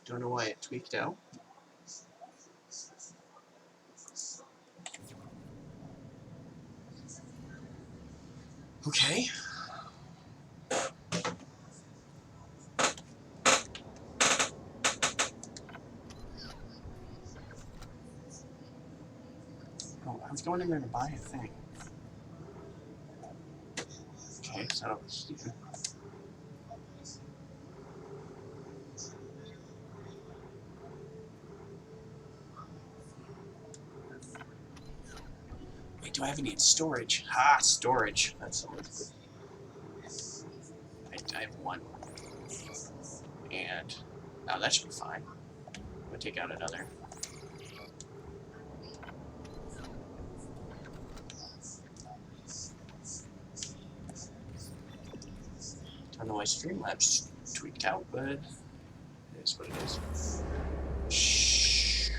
Don't know why it tweaked out. Okay. Oh, I was going in there to buy a thing. Okay, so over here. Wait, do I have any storage? Ah, storage. That's always good. I have one. And now that should be fine. I'm gonna take out another. Don't know why Streamlabs tweaked out, but it is what it is. Shh.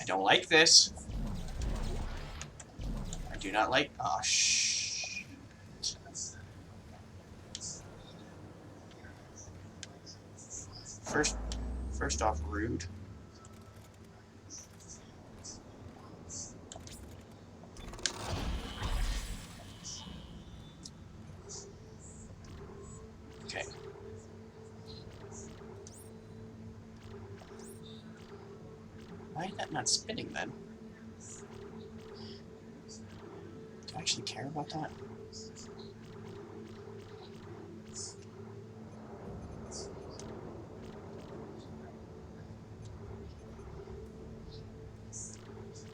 I don't like this. I do not like. Oh, shh. First off, rude. Okay. Why is that not spinning then? Do I actually care about that?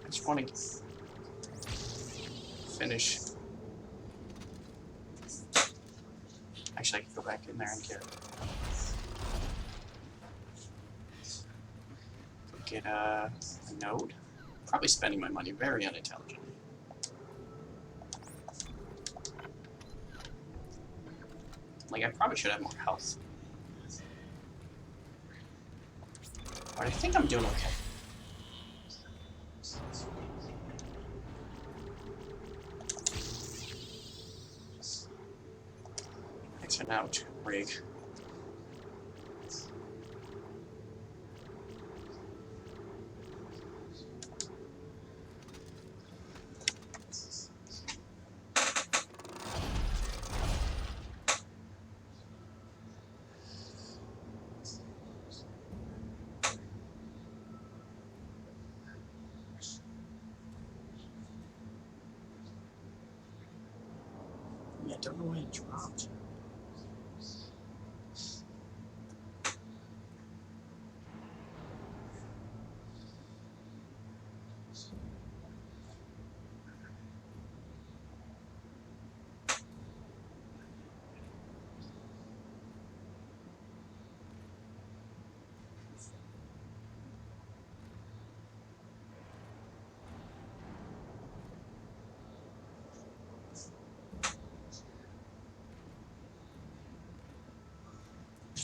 I just want to finish. Actually, I can go back in there and get a node. Probably spending my money very unintelligently. Like, I probably should have more health. But I think I'm doing okay. Thanks for now, rig. Yeah, I don't know why it dropped.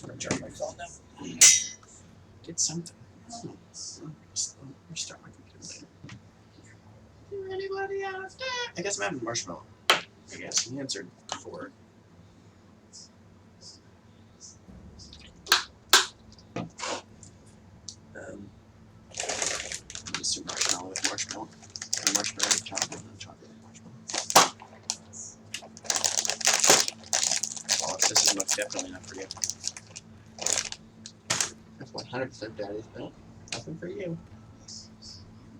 I'm gonna turn my phone down. Did something. Restart my computer later. Anybody out there? I guess I'm having marshmallow. I guess he answered before. Just do marshmallow with marshmallow. Or marshmallow with chocolate and chocolate with marshmallow. Well, this is most definitely not for you. That's 100% daddy's milk. Nothing for you.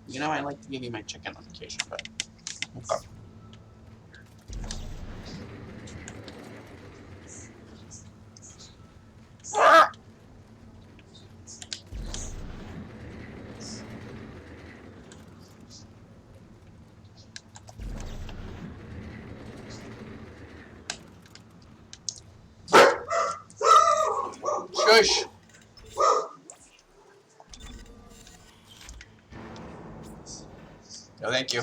You know, I like to give you my chicken on occasion, but okay. Shush! No, thank you.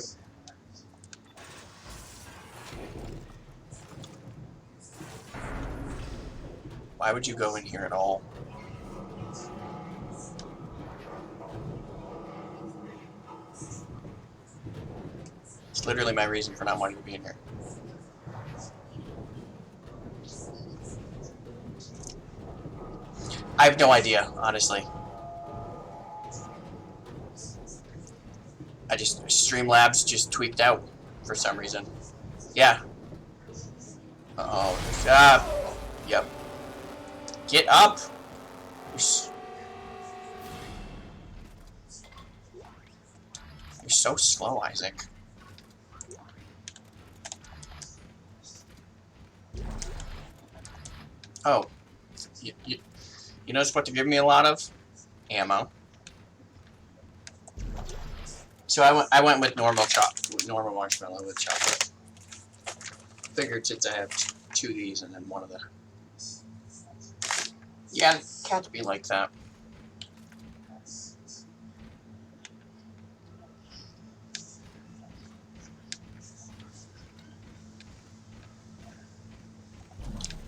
Why would you go in here at all? It's literally my reason for not wanting to be in here. I have no idea, honestly. Streamlabs just tweaked out for some reason. Yeah. Uh-oh. Yep. Get up! You're so slow, Isaac. Oh. You know what's supposed to give me a lot of? Ammo. So I went with normal marshmallow with chocolate. Figured since I have two of these and then one of the... Yeah, cats be like that.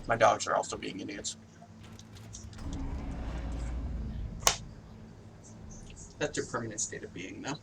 My dogs are also being idiots. That's their permanent state of being, though.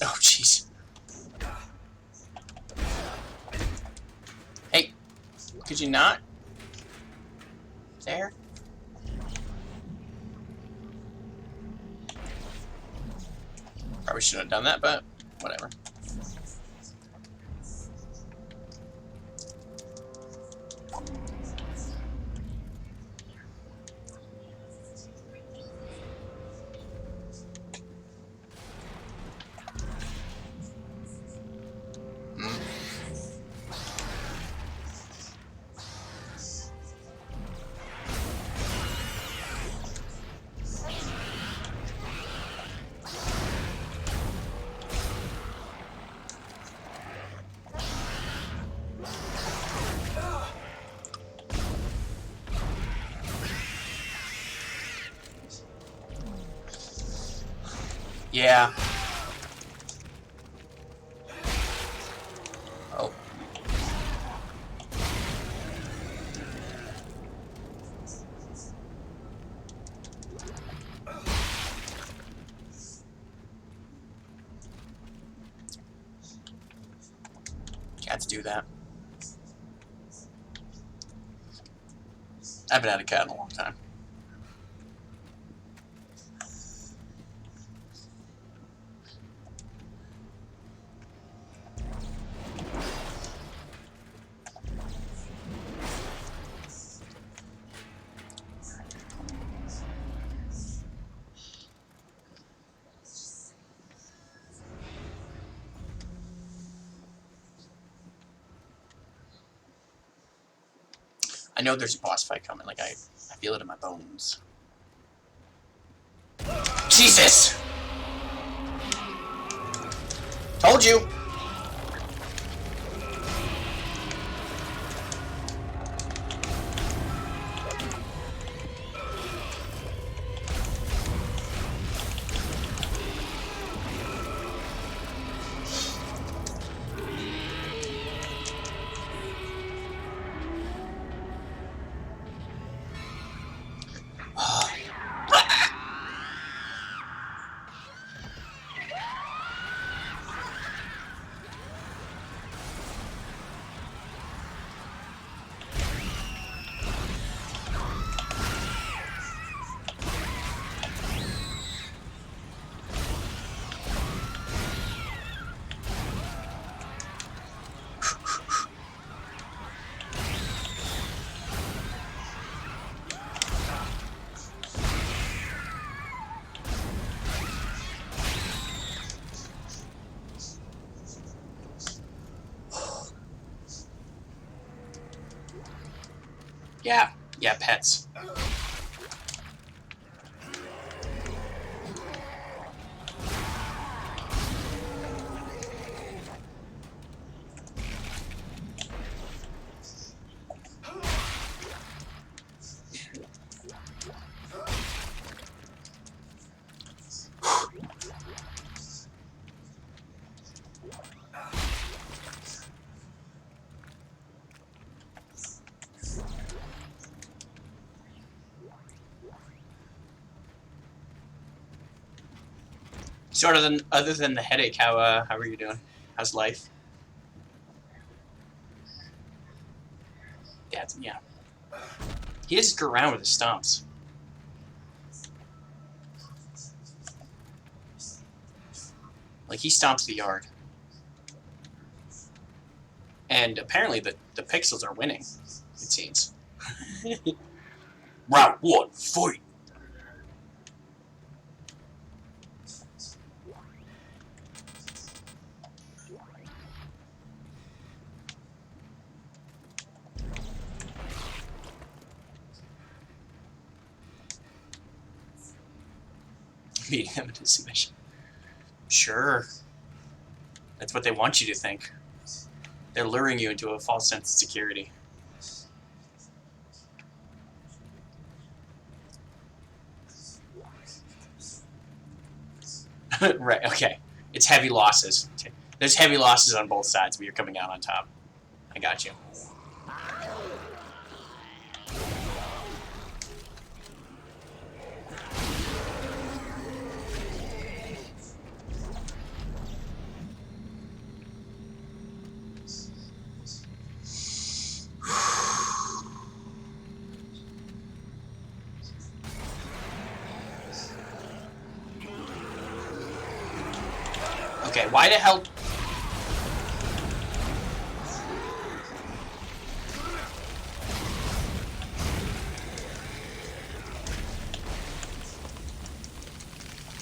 Oh, jeez. Hey, could you not? There? Probably shouldn't have done that, but whatever. Yeah. Oh. Cats do that. I haven't had a cat in a long time. I know there's a boss fight coming, like I feel it in my bones. Jesus! Told you! Yeah. Yeah, pets. So other than the headache, how are you doing? How's life? Yeah. He just go around with his stomps. Like, he stomps the yard. And apparently the pixels are winning, it seems. Round 1, fight! Beating him into submission. Sure. That's what they want you to think. They're luring you into a false sense of security. Right, okay. It's heavy losses. There's heavy losses on both sides, but you're coming out on top. I got you. Okay, why the hell...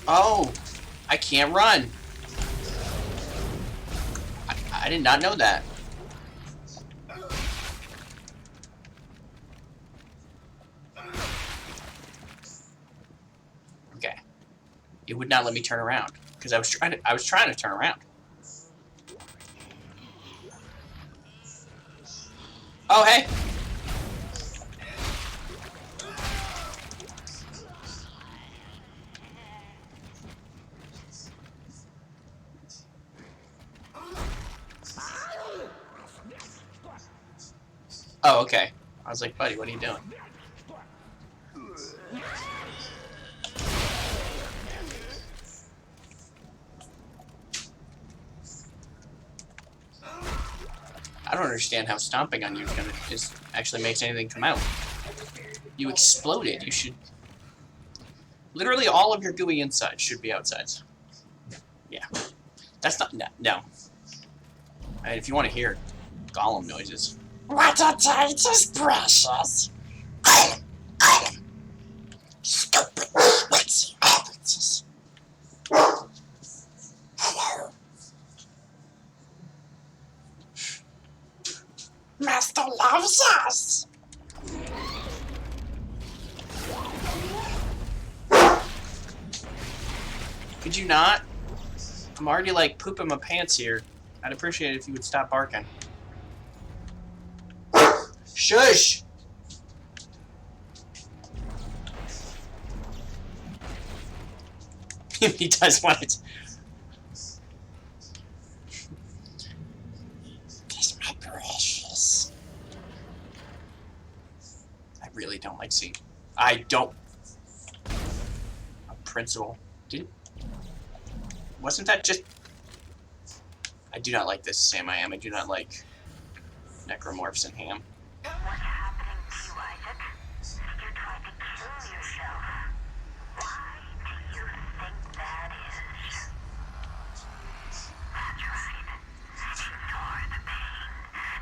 Oh, I can't run. I did not know that. Okay. It would not let me turn around because I was trying to turn around. Oh, hey. Oh, okay. I was like, buddy, what are you doing? I don't understand how stomping on you actually makes anything come out. You exploded. You should... Literally all of your gooey insides should be outsides. Yeah. That's not... No. I mean, if you want to hear golem noises. What a taste is precious. Stupid. What's the evidence? Hello. Master loves us. Could you not? I'm already, like, pooping my pants here. I'd appreciate it if you would stop barking. Shush! He does want it. Kiss my precious. I really don't like seeing... I don't... A principal. Wasn't that just... I do not like this, Sam I am. I do not like necromorphs and ham. What's happening to you, Isaac? You're trying to kill yourself. Why do you think that is? That's right. Ignore the pain.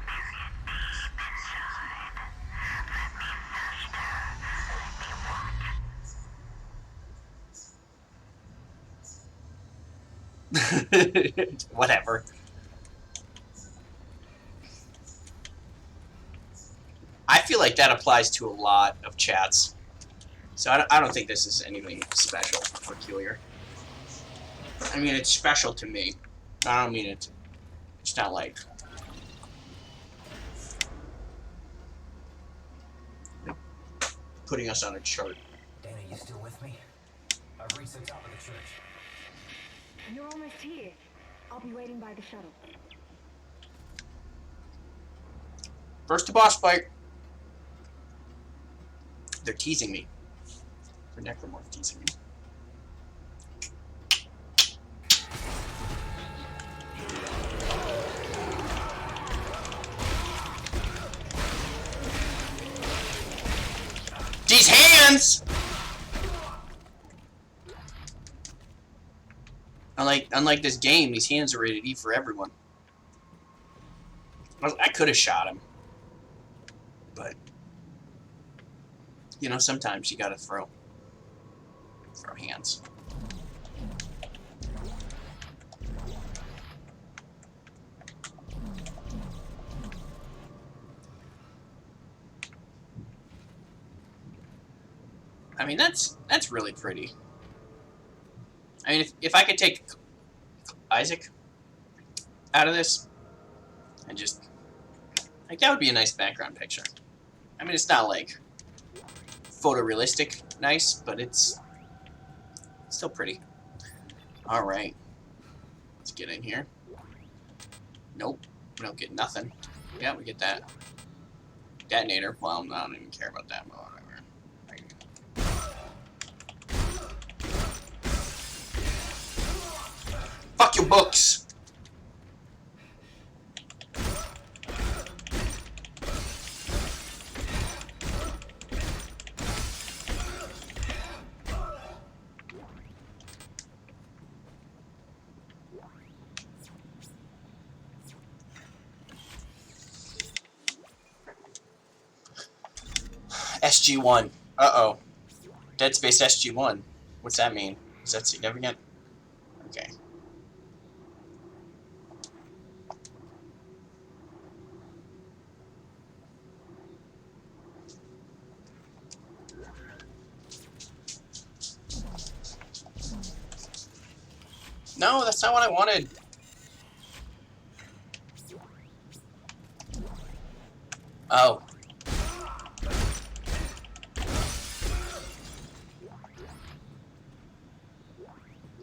Bury it deep inside. Let me fester. Let me what? Whatever. I feel like that applies to a lot of chats. So I don't think this is anything special or peculiar. I mean, it's special to me. I don't mean it. It's not like... putting us on a chart. Dana, you still with me? I've reached the top of the church. You're almost here. I'll be waiting by the shuttle. First to boss fight. They're teasing me. For necromorph teasing me. hands! Unlike this game, these hands are rated E for everyone. I could have shot him. But, you know, sometimes you gotta throw hands. I mean, that's really pretty. I mean, if I could take Isaac out of this and just, like, that would be a nice background picture. I mean, it's not like photorealistic nice, but it's still pretty. All right, let's get in here. Nope, we don't get nothing. Yeah, we get that detonator. Well, I don't even care about that, but whatever. Fuck your books. SG-1. Uh-oh. Dead Space SG-1. What's that mean? Is that significant? Okay. No, that's not what I wanted. Oh.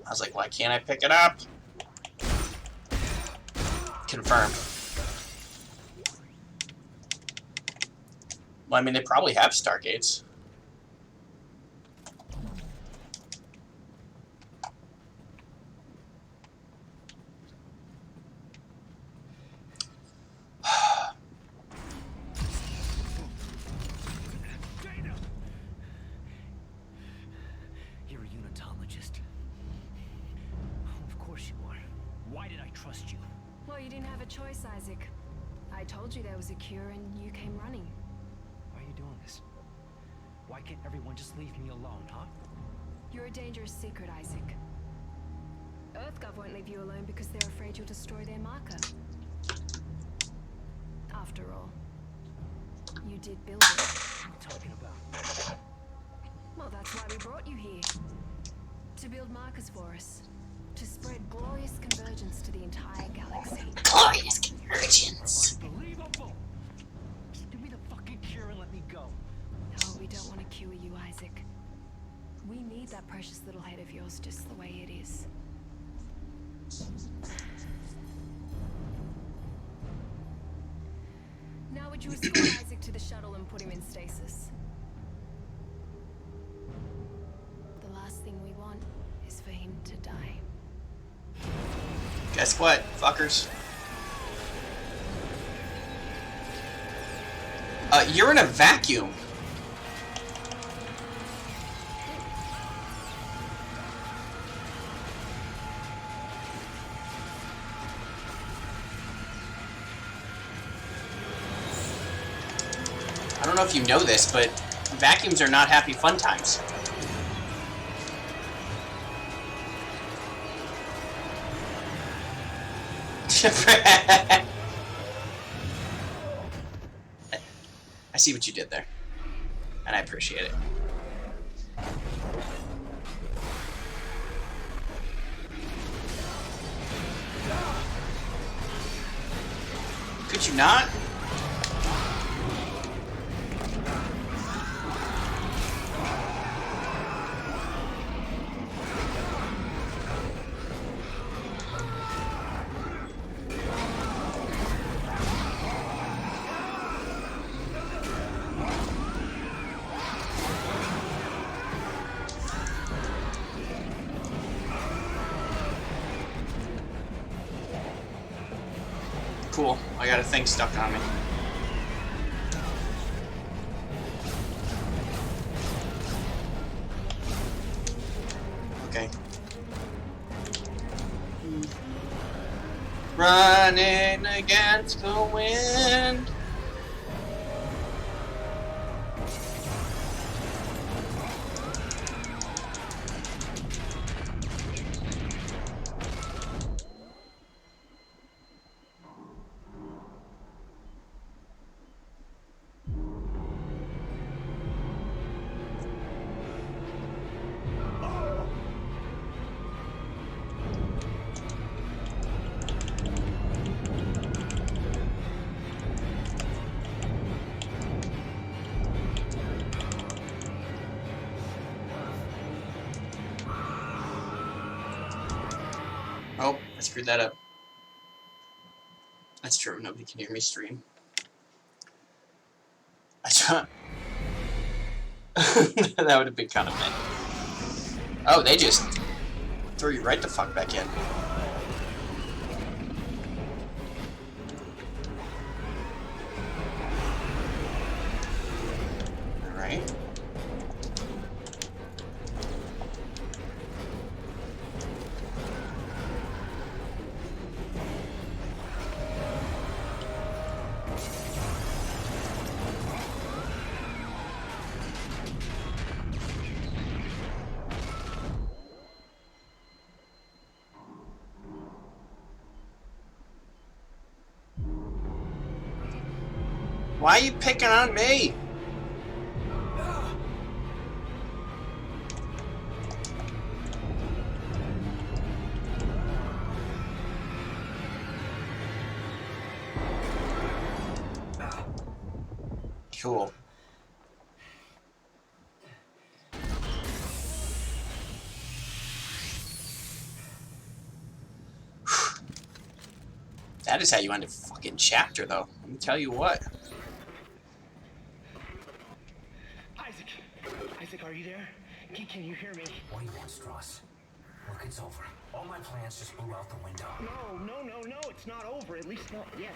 I was like, why can't I pick it up? Confirmed. Well, I mean, they probably have Stargates. You're a Unitologist. Of course you are. Why did I trust you? Well, you didn't have a choice, Isaac. I told you there was a cure and you came running. Why are you doing this? Why can't everyone just leave me alone, huh? You're a dangerous secret, Isaac. EarthGov won't leave you alone because they're afraid you'll destroy their marker. After all, you did build it. What are you talking about? Well, that's why we brought you here. To build markers for us. To spread glorious convergence to the entire galaxy. Glorious convergence. Unbelievable! Just give me the fucking cure and let me go. No, we don't want to cure you, Isaac. We need that precious little head of yours just the way it is. Now would you escort Isaac to the shuttle and put him in stasis? The last thing we want is for him to die. Guess what, fuckers? You're in a vacuum. I don't know if you know this, but vacuums are not happy fun times. I see what you did there, and I appreciate it. Could you not? Cool. I got a thing stuck on me. Running against the wind. Oh, I screwed that up. That's true, nobody can hear me stream. I saw... That would have been kind of mean. Oh, they just threw you right the fuck back in. Alright. Why are you picking on me? Cool. That is how you end a fucking chapter, though. Let me tell you what. Isaac, are you there? Can you hear me? What do you want, Strauss? Look, it's over. All my plans just blew out the window. No, it's not over. At least not yet.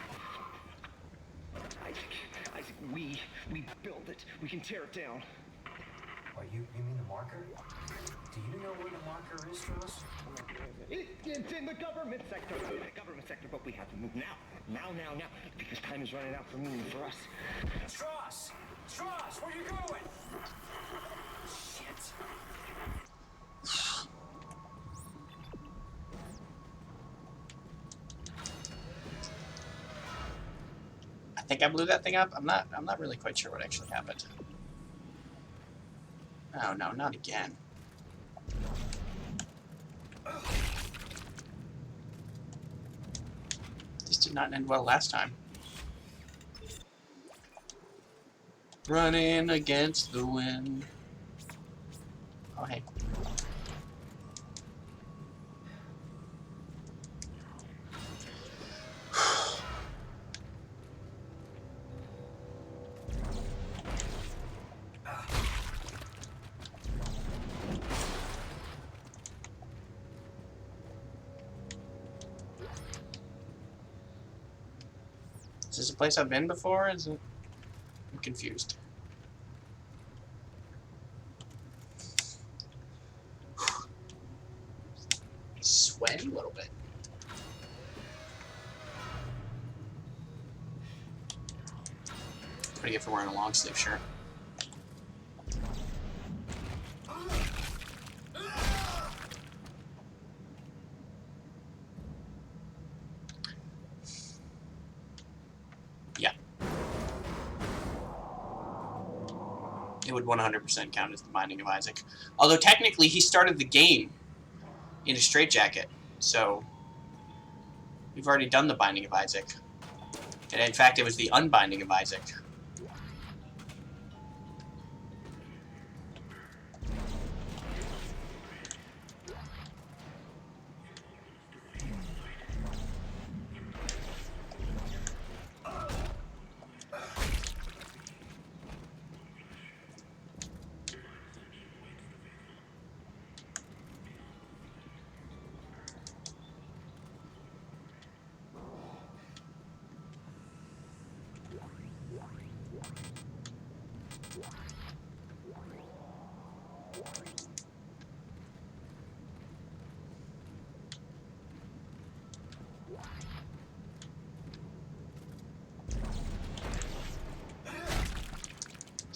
Isaac, we built it. We can tear it down. What, you mean the marker? Do you know where the marker is, Strauss? It's in the government sector. But we have to move now. Now. Because time is running out for me and for us. Strauss! Strauss, where you going? Shit. I think I blew that thing up. I'm not really quite sure what actually happened. Oh no, not again. This did not end well last time. Running against the wind. Oh hey. Is this a place I've been before? Is it? I'm confused. Sweaty a little bit. What do you get for wearing a long sleeve shirt? Yeah. It would 100% count as the Binding of Isaac. Although technically he started the game in a straitjacket, so we've already done the Binding of Isaac. And in fact, it was the Unbinding of Isaac.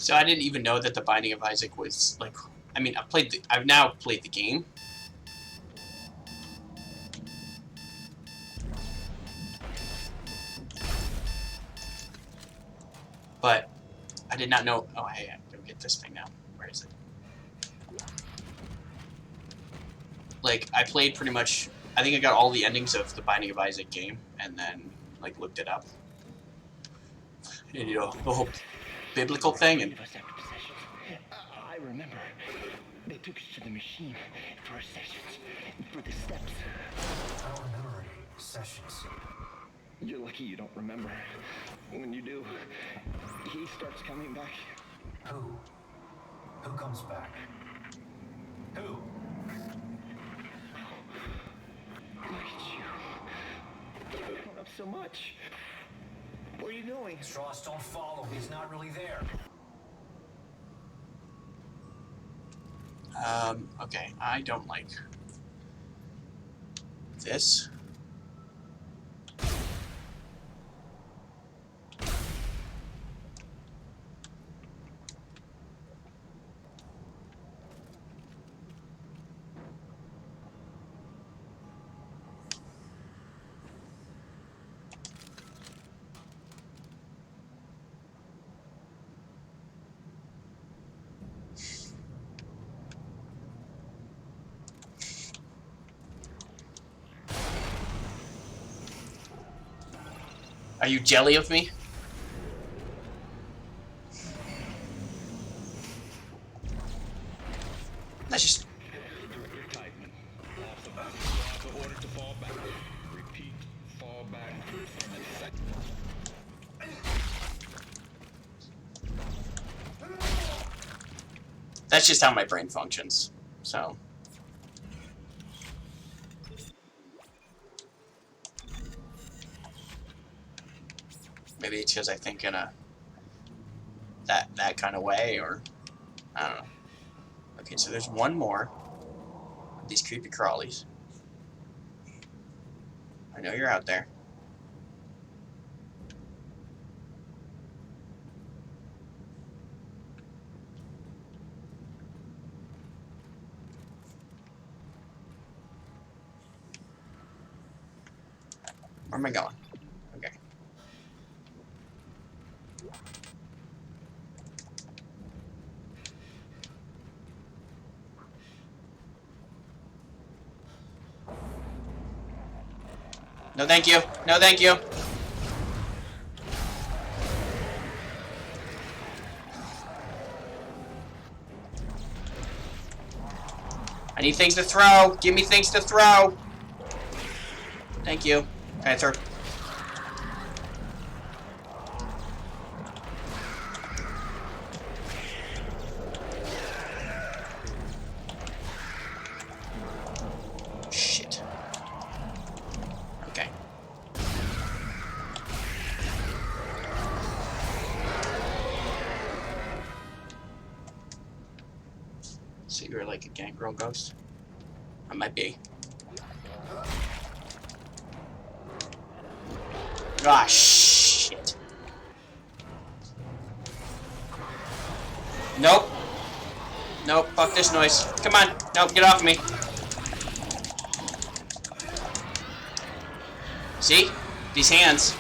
So I didn't even know that the Binding of Isaac was like. I mean, I've now played the game. But I did not know. Oh, hey, I'm gonna get this thing now. Where is it? Like, I played pretty much. I think I got all the endings of the Binding of Isaac game, and then like looked it up. And you know the whole biblical thing, and I remember. They took us to the machine for our sessions, for the steps. I don't remember any sessions. You're lucky you don't remember. When you do, he starts coming back. Who? Who comes back? Who? Look at you. You've grown up so much. Where are you going? Strauss, don't follow. He's not really there. Okay, I don't like this. Are you jelly of me? Let's just... That's just how my brain functions, so... Maybe it's because I think in a that kind of way, or I don't know. Okay, so there's one more of these creepy crawlies. I know you're out there. Where am I going? Okay. No, thank you. No, thank you. I need things to throw. Give me things to throw. Thank you. Can I throw? Shit. Okay. So you're like a gangrel ghost? I might be. Ah, shit. Nope. Nope, fuck this noise. Come on. Nope, get off me. See? These hands.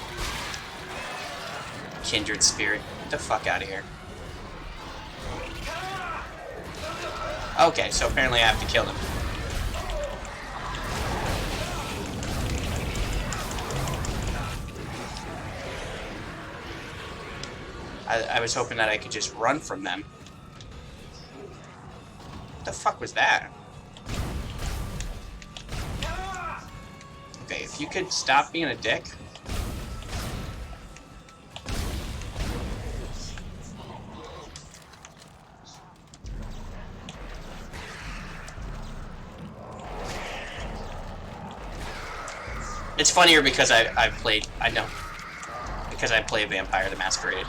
Kindred spirit. Get the fuck out of here. Okay, so apparently I have to kill them. I was hoping that I could just run from them. What the fuck was that? Okay, if you could stop being a dick. It's funnier because I know. Because I play Vampire the Masquerade.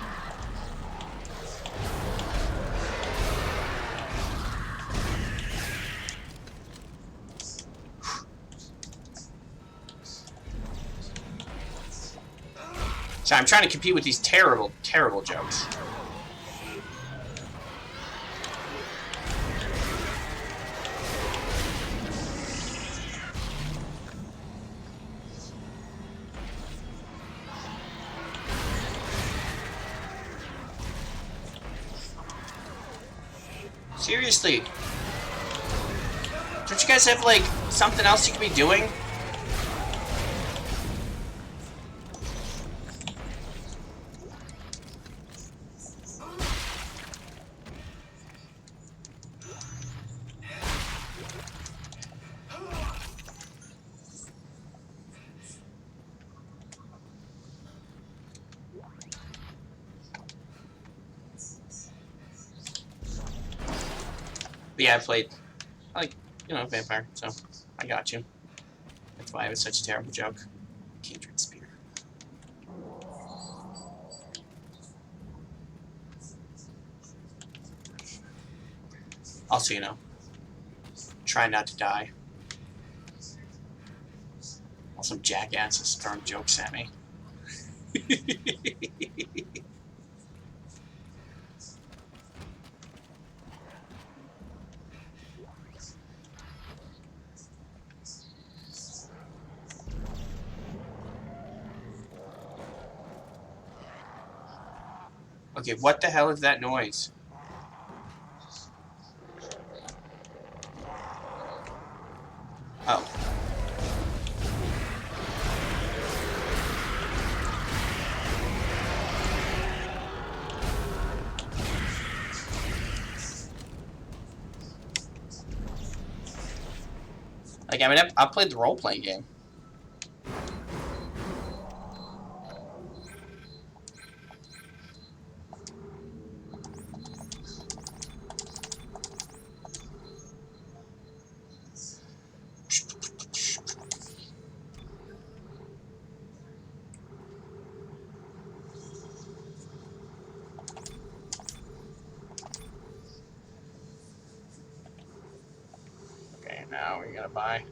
So I'm trying to compete with these terrible, terrible jokes. Seriously. Don't you guys have, like, something else you could be doing? But yeah, I played, like, you know, vampire, so I got you. That's why it was such a terrible joke. Kindred spear. Also, you know, try not to die. While some jackass is throwing jokes at me. Okay, what the hell is that noise? Oh. Like, I mean, I played the role-playing game. Okay, now we gotta buy.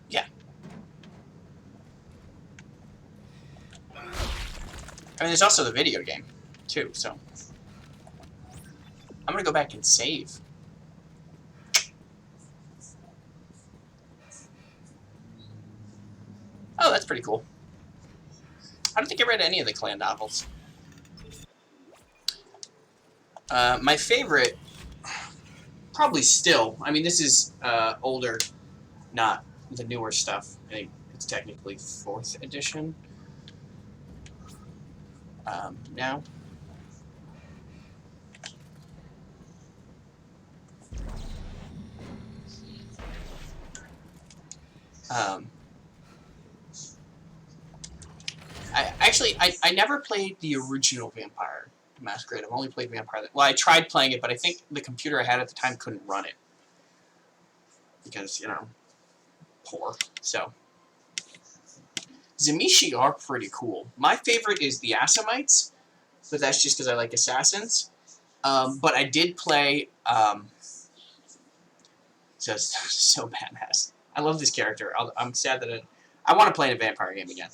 Yeah. I mean, there's also the video game, too, so. I'm gonna go back and save. Oh, that's pretty cool. I don't think I read any of the Clan novels. My favorite, probably still, I mean, this is older, not the newer stuff. I think it's technically 4th edition now. I never played the original Vampire Masquerade. I've only played Vampire. Well, I tried playing it, but I think the computer I had at the time couldn't run it because, you know, poor. So Zamishi are pretty cool. My favorite is the Assamites, but that's just because I like assassins. But I did play. So badass. I love this character. I'm sad that I want to play a vampire game again.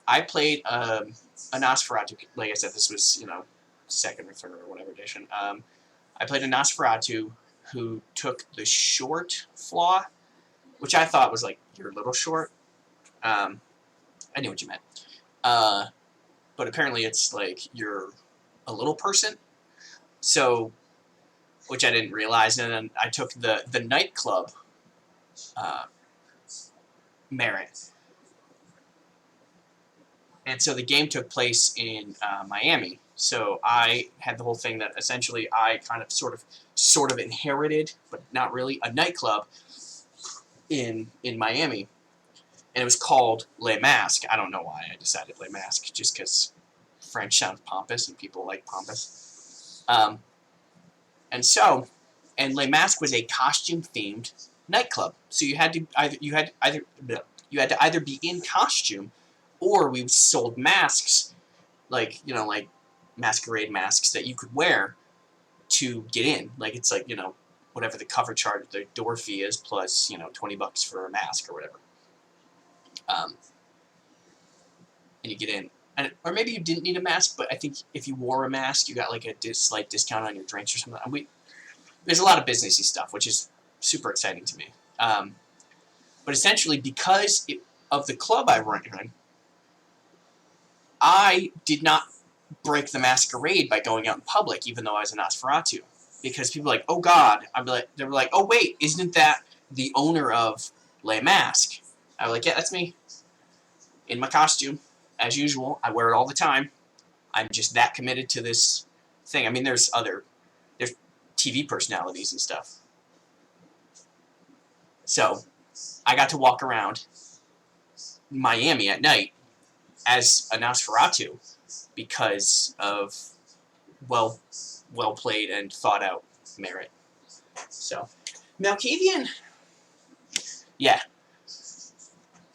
I played a Nosferatu. Like I said, this was, you know, 2nd or 3rd or whatever edition. I played a Nosferatu who took the short flaw, which I thought was like, you're a little short. I knew what you meant. But apparently it's like you're a little person. So, which I didn't realize. And then I took the nightclub merit. And so the game took place in Miami. So I had the whole thing that essentially I kind of sort of inherited, but not really, a nightclub in Miami. And it was called Les Masques. I don't know why I decided Les Masques, just because French sounds pompous and people like pompous. And Les Masques was a costume-themed nightclub. So you had to either be in costume, or we sold masks, like, you know, like masquerade masks that you could wear to get in. Like, it's like, you know, whatever the cover charge, the door fee is, plus, you know, $20 for a mask or whatever. And you get in. Or maybe you didn't need a mask, but I think if you wore a mask, you got like a slight discount on your drinks or something. There's a lot of businessy stuff, which is super exciting to me. But essentially, because of the club I run, I did not break the masquerade by going out in public, even though I was a Nosferatu. Because people were like, oh God. They were like, oh wait, isn't that the owner of Les Masques? I was like, yeah, that's me. In my costume, as usual. I wear it all the time. I'm just that committed to this thing. I mean, there's TV personalities and stuff. So, I got to walk around Miami at night as a Nosferatu because of well played and thought out merit. So, Malkavian, yeah.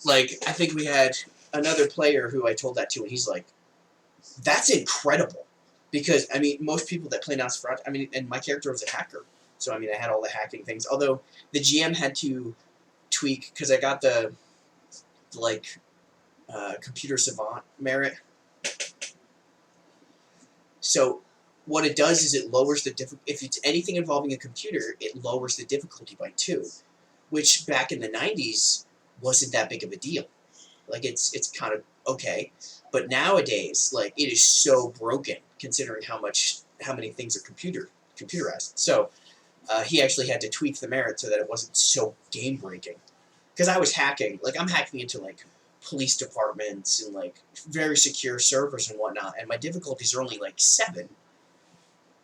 Like, I think we had another player who I told that to, and he's like, that's incredible. Because, I mean, most people that play Nosferatu, I mean, and my character was a hacker. So, I mean, I had all the hacking things. Although, the GM had to tweak, because I got the, like, computer savant merit. So, what it does is it lowers the if it's anything involving a computer, it lowers the difficulty by 2. Which, back in the 90s, wasn't that big of a deal. Like, it's kind of okay. But nowadays, like, it is so broken, considering how many things are computerized. So, he actually had to tweak the merit so that it wasn't so game-breaking. Because I was hacking. Like, I'm hacking into, like, police departments and, like, very secure servers and whatnot. And my difficulties are only, like, 7.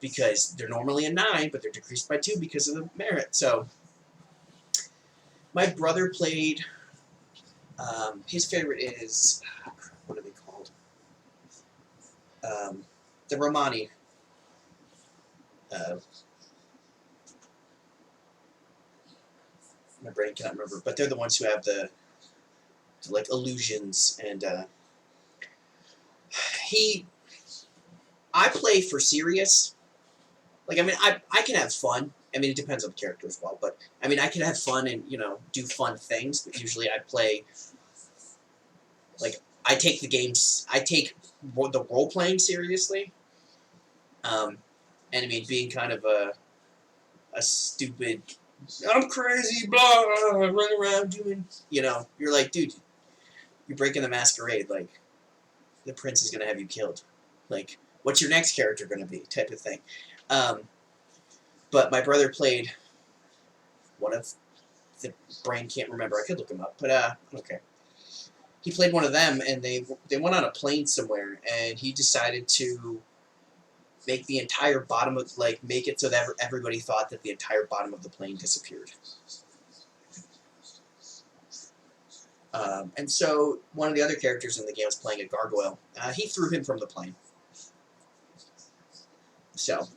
Because they're normally a 9, but they're decreased by 2 because of the merit. So, my brother played... his favorite is... what are they called? The Romani. My brain cannot remember, but they're the ones who have the like, illusions, and, I play for serious. Like, I mean, I can have fun. I mean, it depends on the character as well, but, I mean, I can have fun and, you know, do fun things, but usually I play, like, I take the role-playing seriously, and, I mean, being kind of a stupid, I'm crazy, blah, running around doing, you know, you're like, dude, you're breaking the masquerade, like, the prince is gonna have you killed. Like, what's your next character gonna be, type of thing. But my brother played one of, the brain can't remember, I could look him up, but, okay. He played one of them, and they went on a plane somewhere, and he decided to make the entire bottom of, like, make it so that everybody thought that the entire bottom of the plane disappeared. And so, one of the other characters in the game was playing a gargoyle. He threw him from the plane. So.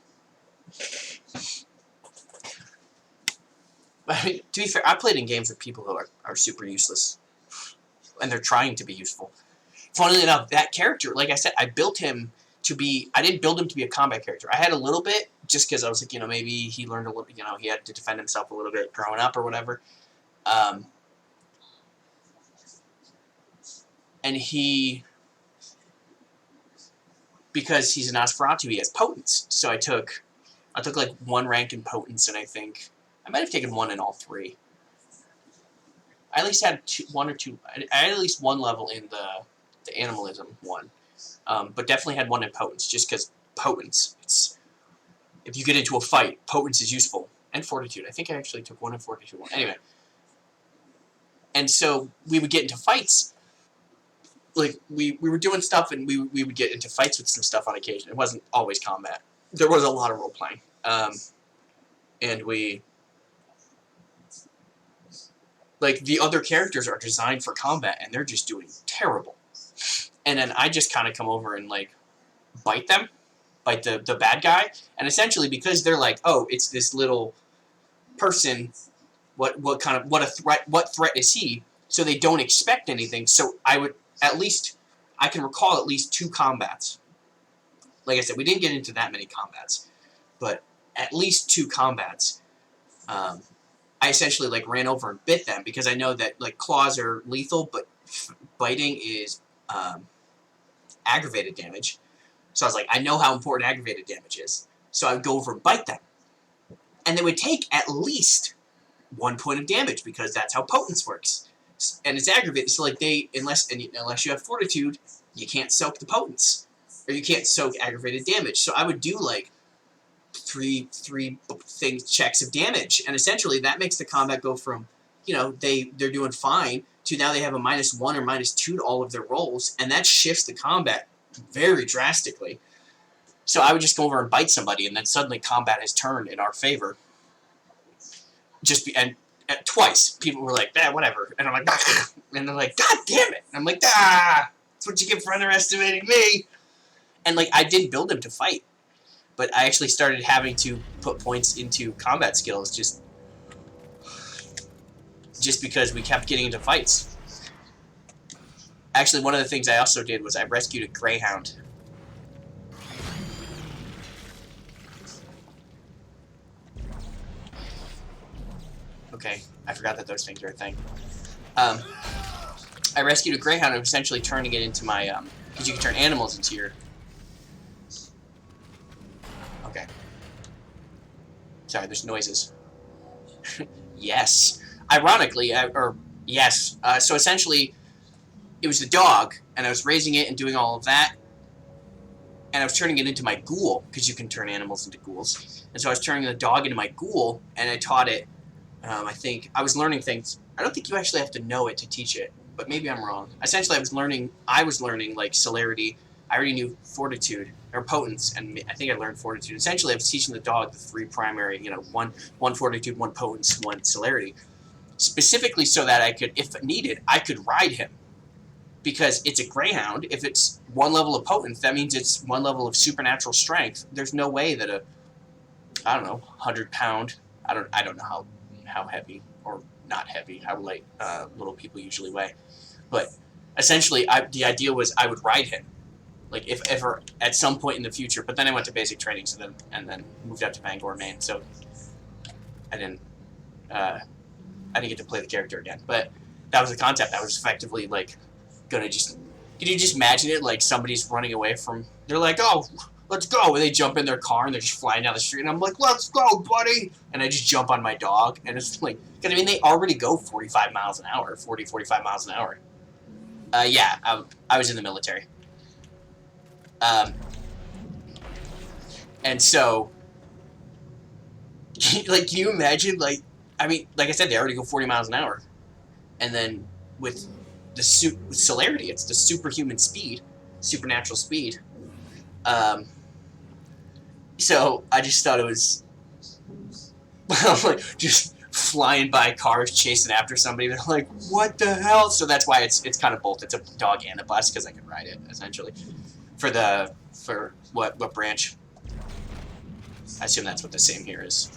I mean, to be fair, I played in games with people who are super useless. And they're trying to be useful. Funnily enough, that character, like I said, I built him to be... I didn't build him to be a combat character. I had a little bit, just because I was like, you know, maybe he learned a little... You know, he had to defend himself a little bit growing up or whatever. And he... Because he's a Nosferatu, he has potence. So I took like 1 rank in potence, and I think... I might have taken 1 in all 3. I at least had 1 or 2... I had at least 1 level in the animalism one. But definitely had 1 in potence, just because potence, it's... If you get into a fight, potence is useful. And fortitude. I think I actually took 1 in fortitude. Anyway. And so, we would get into fights. Like, we were doing stuff, and we would get into fights with some stuff on occasion. It wasn't always combat. There was a lot of role-playing. And we... Like, the other characters are designed for combat, and they're just doing terrible. And then I just kind of come over and, like, bite them. Bite the bad guy. And essentially, because they're like, oh, it's this little person, what threat is he? So they don't expect anything. So I can recall at least 2 combats. Like I said, we didn't get into that many combats. But at least 2 combats. I essentially, like, ran over and bit them, because I know that, like, claws are lethal, but biting is aggravated damage. So I was like, I know how important aggravated damage is. So I would go over and bite them. And they would take at least 1 point of damage, because that's how potence works. And it's aggravated, so, like, unless you have fortitude, you can't soak the potence, or you can't soak aggravated damage. So I would do like three checks of damage, and essentially that makes the combat go from, you know, they're doing fine to now they have a -1 or -2 to all of their rolls, and that shifts the combat very drastically. So I would just go over and bite somebody, and then suddenly combat has turned in our favor. And twice people were like, whatever, and I'm like, ah! And they're like, God damn it! And I'm like, that's what you get for underestimating me. And like, I didn't build him to fight, but I actually started having to put points into combat skills just because we kept getting into fights. Actually, one of the things I also did was I rescued a greyhound. Okay, I forgot that those things are a thing. I rescued a greyhound and essentially turning it into my, because you can turn animals into your... Okay. Sorry, there's noises. Yes. Ironically, yes. So essentially, it was the dog, and I was raising it and doing all of that, and I was turning it into my ghoul, because you can turn animals into ghouls. And so I was turning the dog into my ghoul, and I taught it, I think, I was learning things. I don't think you actually have to know it to teach it, but maybe I'm wrong. Essentially, I was learning, like, celerity. I already knew fortitude, or potence, and I think I learned fortitude. Essentially, I was teaching the dog the 3 primary, you know, one fortitude, 1 potence, 1 celerity, specifically so that I could, if needed, I could ride him. Because it's a greyhound, if it's 1 level of potence, that means it's 1 level of supernatural strength. There's no way that a, I don't know, 100-pound, I don't know how heavy, or not heavy, how light little people usually weigh. But essentially, the idea was I would ride him, like if ever at some point in the future. But then I went to basic training, and then moved out to Bangor, Maine. So I didn't get to play the character again. But that was the concept. I was effectively like gonna just. Can you just imagine it? Like somebody's running away from. They're like, oh, let's go, and they jump in their car and they're just flying down the street, and I'm like, let's go, buddy, and I just jump on my dog, and it's like, because I mean, they already go 45 miles an hour, 40, 45 miles an hour. Yeah, I was in the military. And so, like, can you imagine, like, I mean, like I said, they already go 40 miles an hour, and then with celerity, it's the superhuman speed, supernatural speed. So I just thought it was like just flying by cars chasing after somebody. They're like, what the hell? So that's why it's kind of both. It's a dog and a bus because I can ride it essentially. For what branch? I assume that's what the same here is.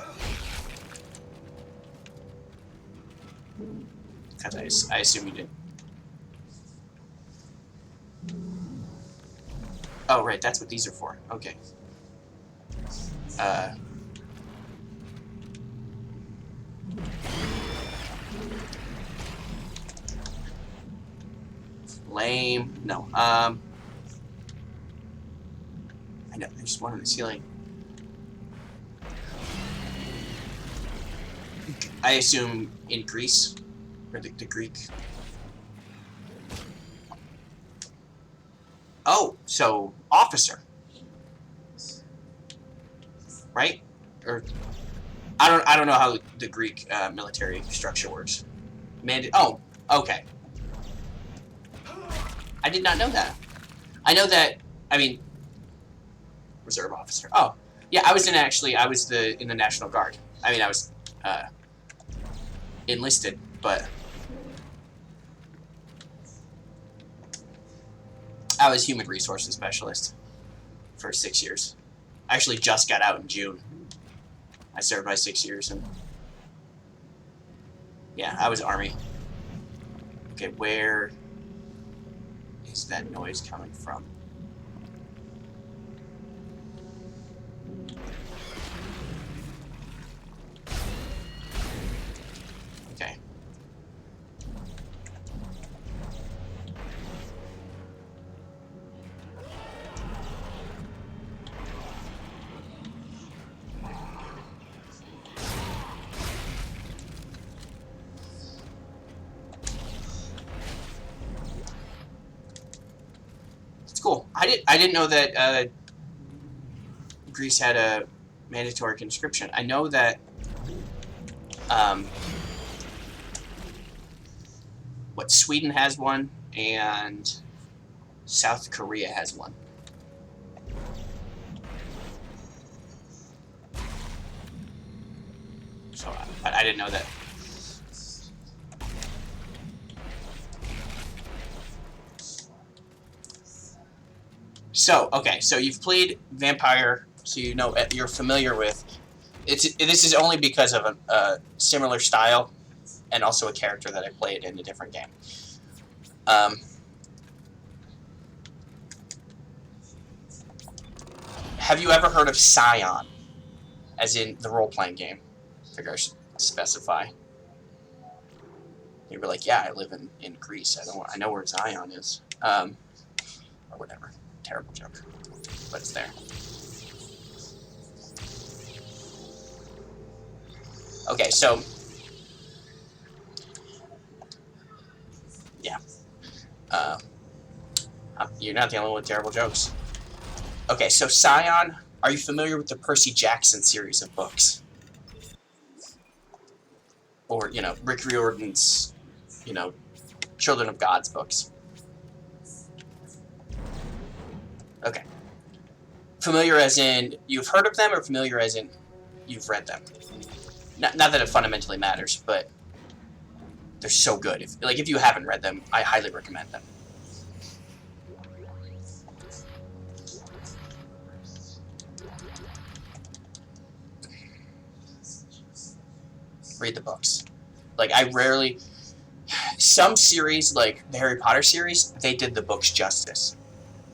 Because I assume you did. Oh, right, that's what these are for. Okay. Lame. No. I know, there's one on the ceiling. I assume in Greece, or the Greek. Oh, so officer, right? Or I don't know how the Greek military structure works. Oh, okay. I did not know that. I know that. I mean, reserve officer. Oh, yeah. I was in the National Guard. I mean, I was enlisted, but I was human resources specialist for 6 years. I actually just got out in June. I served my 6 years, and yeah, I was Army. Okay, where is that noise coming from? Okay. cool. I didn't know that Greece had a mandatory conscription. I know that what Sweden has one and South Korea has one. So I didn't know that. So, okay, so you've played Vampire, so you know, you're familiar with... This is only because of a similar style, and also a character that I played in a different game. Have you ever heard of Scion? As in the role-playing game? I figure I should specify. You were like, yeah, I live in Greece. I know where Zion is. Or whatever. Terrible joke. But it's there. Okay, so... yeah. You're not the only one with terrible jokes. Okay, so Scion, are you familiar with the Percy Jackson series of books? Or, you know, Rick Riordan's, you know, Children of God's books. Okay. Familiar as in you've heard of them, or familiar as in you've read them? Not that it fundamentally matters, but they're so good. If you haven't read them, I highly recommend them. Read the books. Like, I rarely... Some series, like the Harry Potter series, they did the books justice.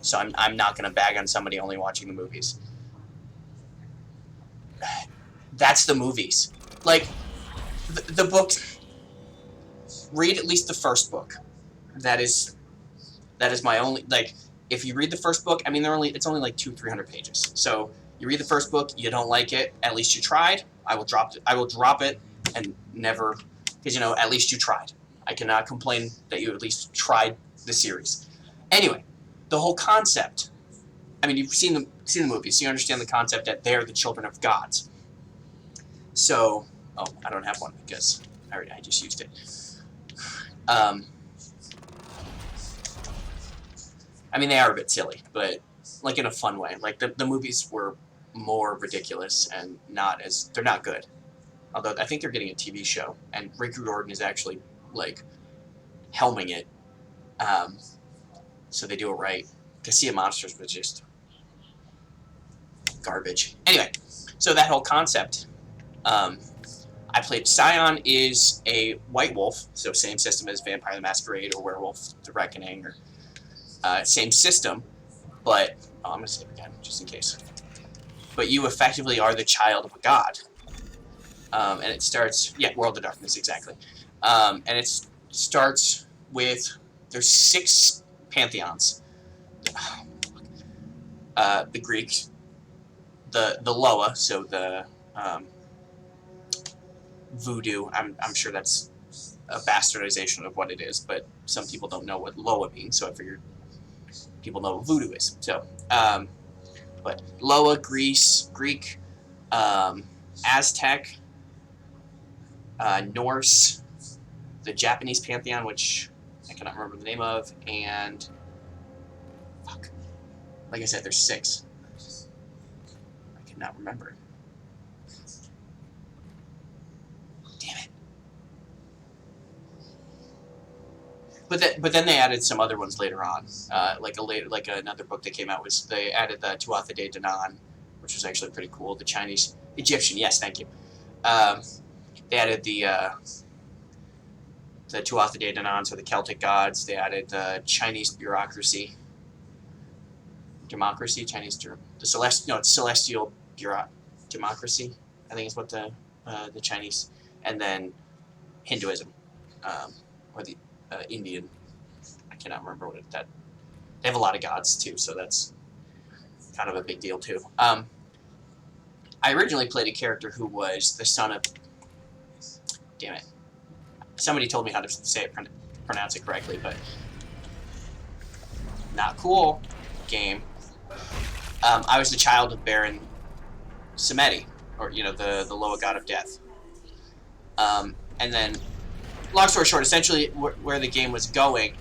So I'm not going to bag on somebody only watching the movies. That's the movies. Like, the books... Read at least the first book. That is my only... Like, if you read the first book, I mean, it's only like 200-300 pages. So, you read the first book, you don't like it, at least you tried. I will drop it and never... Because, you know, at least you tried. I cannot complain that you at least tried the series. Anyway, the whole concept... I mean, you've seen the movies, so you understand the concept that they're the children of gods. So... Oh, I don't have one because I just used it. I mean, they are a bit silly, but like in a fun way. Like the movies were more ridiculous and they're not good. Although I think they're getting a TV show, and Rick Riordan is actually like helming it. So they do it right. To Sea of Monsters was just garbage. Anyway, so that whole concept. I played Scion is a white wolf, so same system as Vampire the Masquerade or Werewolf the Reckoning, or same system, but I'm gonna say it again just in case. But you effectively are the child of a god, and it starts World of Darkness, exactly, and it starts with there's 6 pantheons. The Greek, the Loa, so the voodoo. I'm sure that's a bastardization of what it is, but some people don't know what Loa means, so I figured people know what voodoo is. So, but Loa, Greek, Aztec, Norse, the Japanese pantheon, which I cannot remember the name of, and fuck. Like I said, there's 6. I cannot remember. But then they added some other ones later on, like another book that came out was they added the Tuatha De Danann, which was actually pretty cool. The Chinese Egyptian, yes, thank you. They added the Tuatha De Danann, so the Celtic gods. They added the Chinese democracy, it's celestial democracy. I think is what the Chinese, and then Hinduism, or the Indian. I cannot remember what that. They have a lot of gods too, so that's kind of a big deal too. I originally played a character who was the son of. Damn it! Somebody told me how to say it, pronounce it correctly, but not cool. game, I was the child of Baron Samedi, or the Loa God of Death. And then, long story short, essentially where the game was going,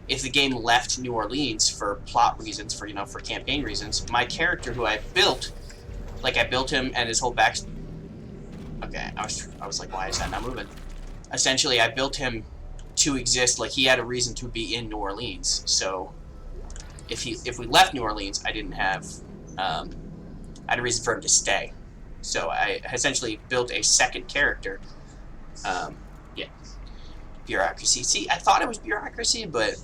if the game left New Orleans for plot reasons, for campaign reasons, my character who I built, I built him and his whole back. Okay, I was like, why is that not moving? Essentially, I built him to exist. He had a reason to be in New Orleans. So, if we left New Orleans, I didn't have, I had a reason for him to stay. So I essentially built a second character. Yeah, bureaucracy. See, I thought it was bureaucracy, but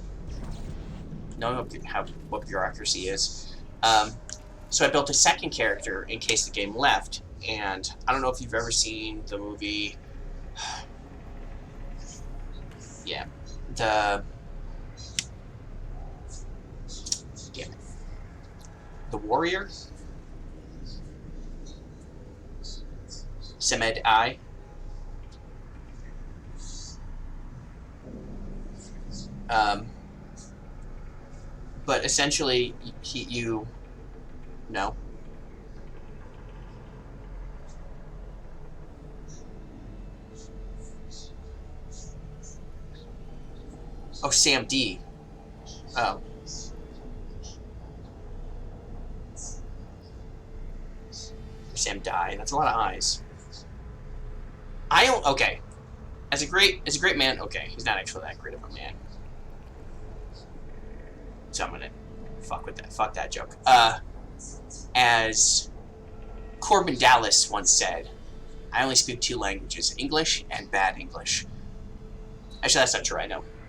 knowing what bureaucracy is. So I built a second character in case the game left. And I don't know if you've ever seen the movie. Yeah, the Warrior. Samedi. But essentially, no. Oh, Sam D. Oh. Sam Die. That's a lot of eyes. Okay. As a great man, okay, he's not actually that great of a man. So I'm gonna fuck that joke. As Corbin Dallas once said, I only speak 2 languages, English and bad English. Actually, that's not true,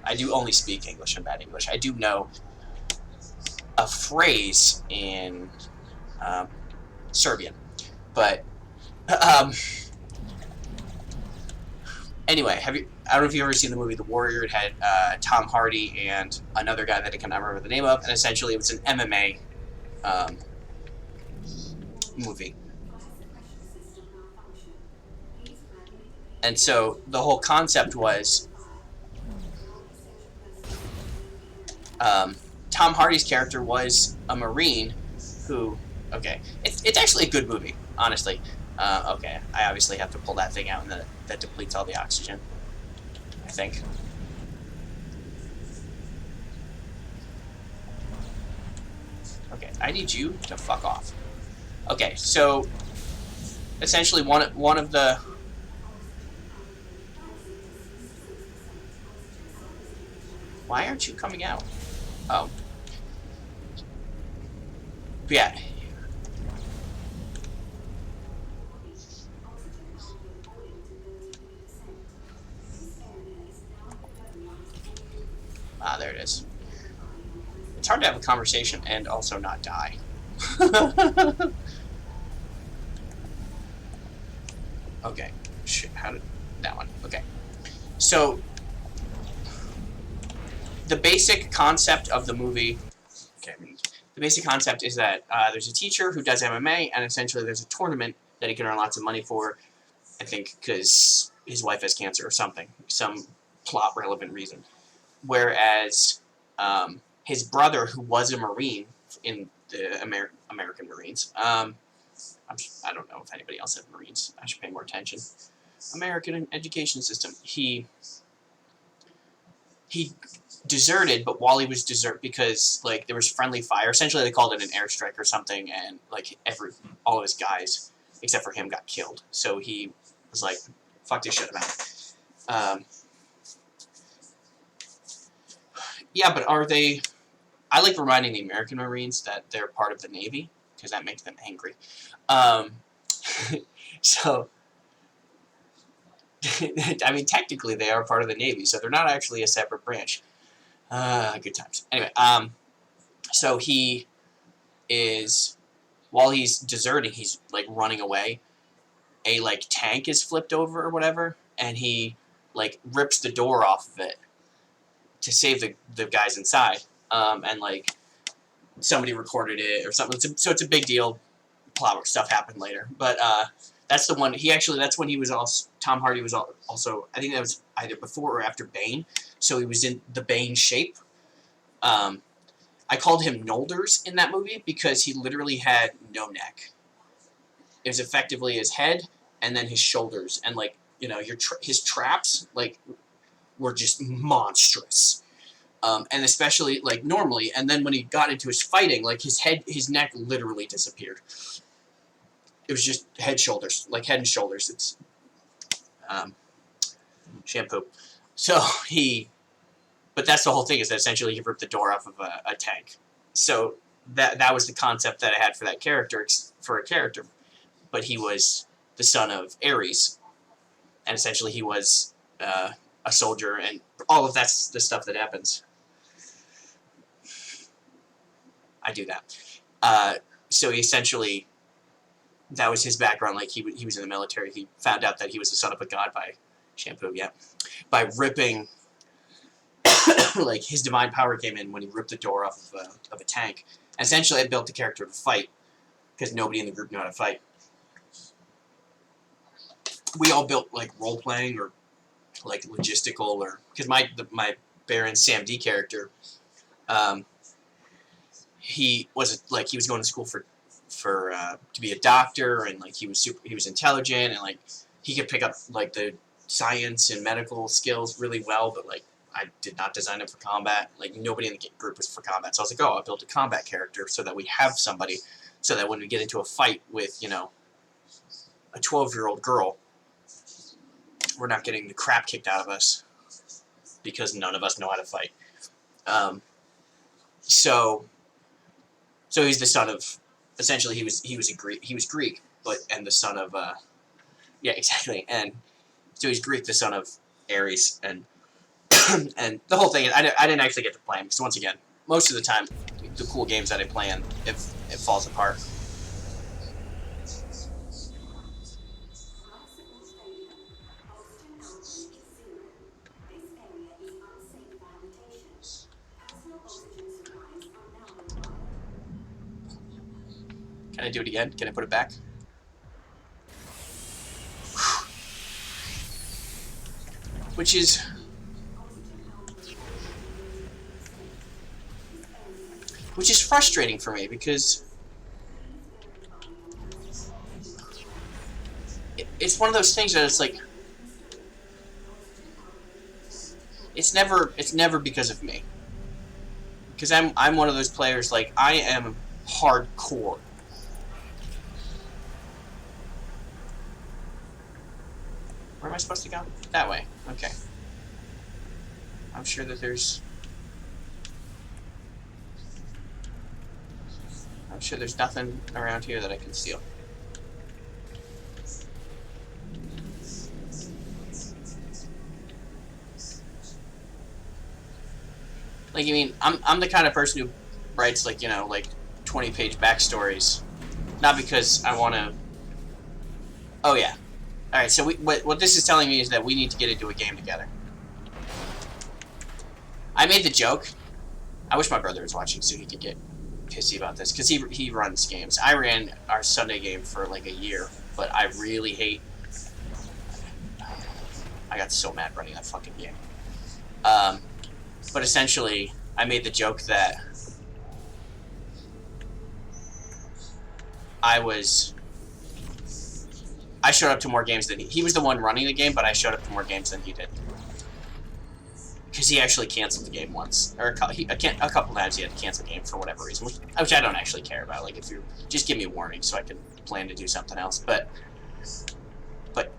I do only speak English and bad English. I do know a phrase in Serbian. But, anyway, I don't know if you've ever seen the movie The Warrior. It had Tom Hardy and another guy that I cannot remember the name of, and essentially it was an MMA movie. And so the whole concept was Tom Hardy's character was a Marine who, okay, it's actually a good movie, honestly. Okay, I obviously have to pull that thing out, and that depletes all the oxygen, I think. Okay, I need you to fuck off. Okay, so essentially one of the... Why aren't you coming out? Oh. But yeah. Ah, there it is. It's hard to have a conversation and also not die. Okay. Shit, how did... That one. Okay. So... The basic concept of the movie... Okay, the basic concept is that there's a teacher who does MMA, and essentially there's a tournament that he can earn lots of money for, I think because his wife has cancer or something. Some plot-relevant reason. Whereas his brother, who was a Marine in the American Marines, I don't know if anybody else had Marines. I should pay more attention. American education system. He deserted, but while he was because there was friendly fire. Essentially, they called it an airstrike or something, and all of his guys, except for him, got killed. So he was like, "Fuck this shit, I'm out." Yeah, but are they... I like reminding the American Marines that they're part of the Navy, because that makes them angry. So, I mean, technically they are part of the Navy, so they're not actually a separate branch. Good times. Anyway, so he is... While he's deserting, he's, running away. A, tank is flipped over or whatever, and he, rips the door off of it to save the guys inside, and somebody recorded it or something. So it's a big deal. Plot stuff happened later, but that's the one. That's when he was also... Tom Hardy was also... I think that was either before or after Bane. So he was in the Bane shape, and I called him Nolders in that movie because he literally had no neck. It was effectively his head and then his shoulders, and like, you know, his traps like were just monstrous. And especially like normally, and then when he got into his fighting, like his neck literally disappeared. It was just head and shoulders. It's shampoo. So but that's the whole thing, is that essentially he ripped the door off of a tank. So that was the concept that I had for that character, but he was the son of Ares, and essentially he was a soldier, and all of that's the stuff that happens. I do that. So he essentially, that was his background. Like he was in the military. He found out that he was the son of a god by ripping. Like his divine power came in when he ripped the door off of a tank. And essentially, I built the character to fight because nobody in the group knew how to fight. We all built like role playing or like logistical, or because my Baron Sam D character, he was going to school for to be a doctor, and like he was intelligent, and like he could pick up like the science and medical skills really well, but like I did not design him for combat. Like nobody in the group was for combat, so I was like, oh, I built a combat character so that we have somebody, so that when we get into a fight with, you know, a 12-year-old girl, we're not getting the crap kicked out of us because none of us know how to fight. So he's the son of, essentially he was Greek, and the son of yeah, exactly, and so he's Greek, the son of Ares, and and the whole thing. I didn't actually get to play him because, once again, most of the time, the cool games that I play in, it falls apart. Can I do it again? Can I put it back? Which is frustrating for me, because it's one of those things that it's like, it's never because of me, because I'm one of those players, like, I am hardcore. Where am I supposed to go? That way. Okay. I'm sure that there's nothing around here that I can steal. Like, you mean, I'm the kind of person who writes, like, you know, like 20-page backstories, not because I want to. Oh yeah. All right. So what this is telling me is that we need to get into a game together. I made the joke. I wish my brother was watching so he could get pissy about this, because he runs games. I ran our Sunday game for like a year, but I really hate. I got so mad running that fucking game. But essentially, I made the joke that I showed up to more games than he was the one running the game, but I showed up to more games than he did. Because he actually canceled the game once, or a couple times he had to cancel the game for whatever reason, which I don't actually care about. Like, if you just give me a warning so I can plan to do something else. But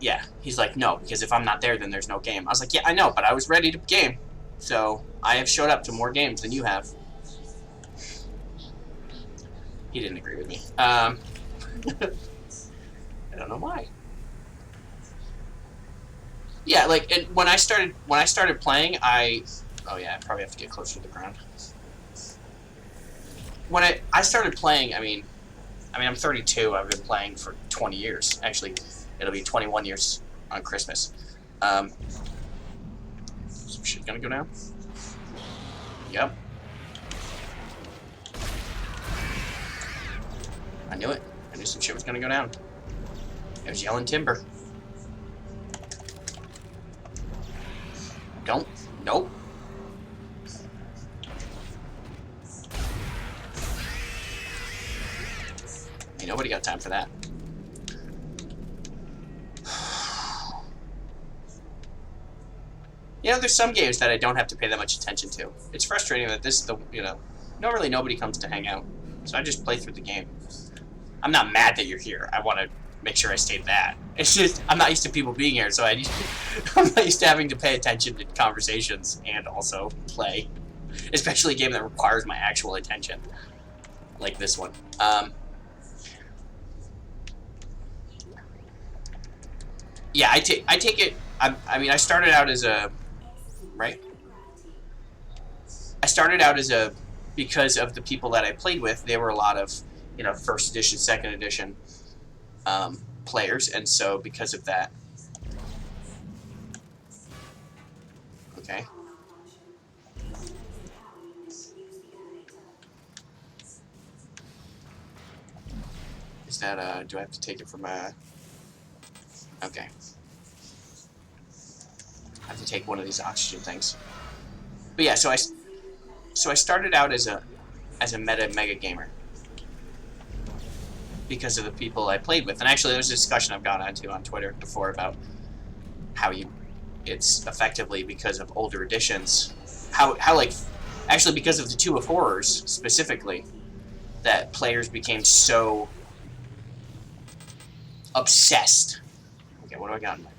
yeah, he's like, no, because if I'm not there, then there's no game. I was like, yeah, I know, but I was ready to game, so I have showed up to more games than you have. He didn't agree with me. I don't know why. Yeah, like, when I started playing, oh yeah, I probably have to get closer to the ground. When I started playing, I mean, I'm 32. I've been playing for 20 years. Actually, it'll be 21 years on Christmas. Some shit gonna go down. Yep. I knew it. I knew some shit was gonna go down. It was yelling timber. Don't. Nope. nobody got time for that. You know, there's some games that I don't have to pay that much attention to. It's frustrating that this is the, you know, normally nobody comes to hang out. So I just play through the game. I'm not mad that you're here. I want to make sure I state that. It's just, I'm not used to people being here, so I'm not used to having to pay attention to conversations and also play. Especially a game that requires my actual attention. Like this one. Yeah, I take it, I mean, I started out as a, right? I started out as a, because of the people that I played with, they were a lot of, you know, first edition, second edition players, and so because of that. Okay. Is that, do I have to take it from a... Okay. I have to take one of these oxygen things. But yeah, so I started out as a mega gamer because of the people I played with. And actually, there's a discussion I've gone into on Twitter before about how it's effectively because of older editions, how like, actually because of the 2 of Horrors specifically, that players became so obsessed. Okay, what do I got in there?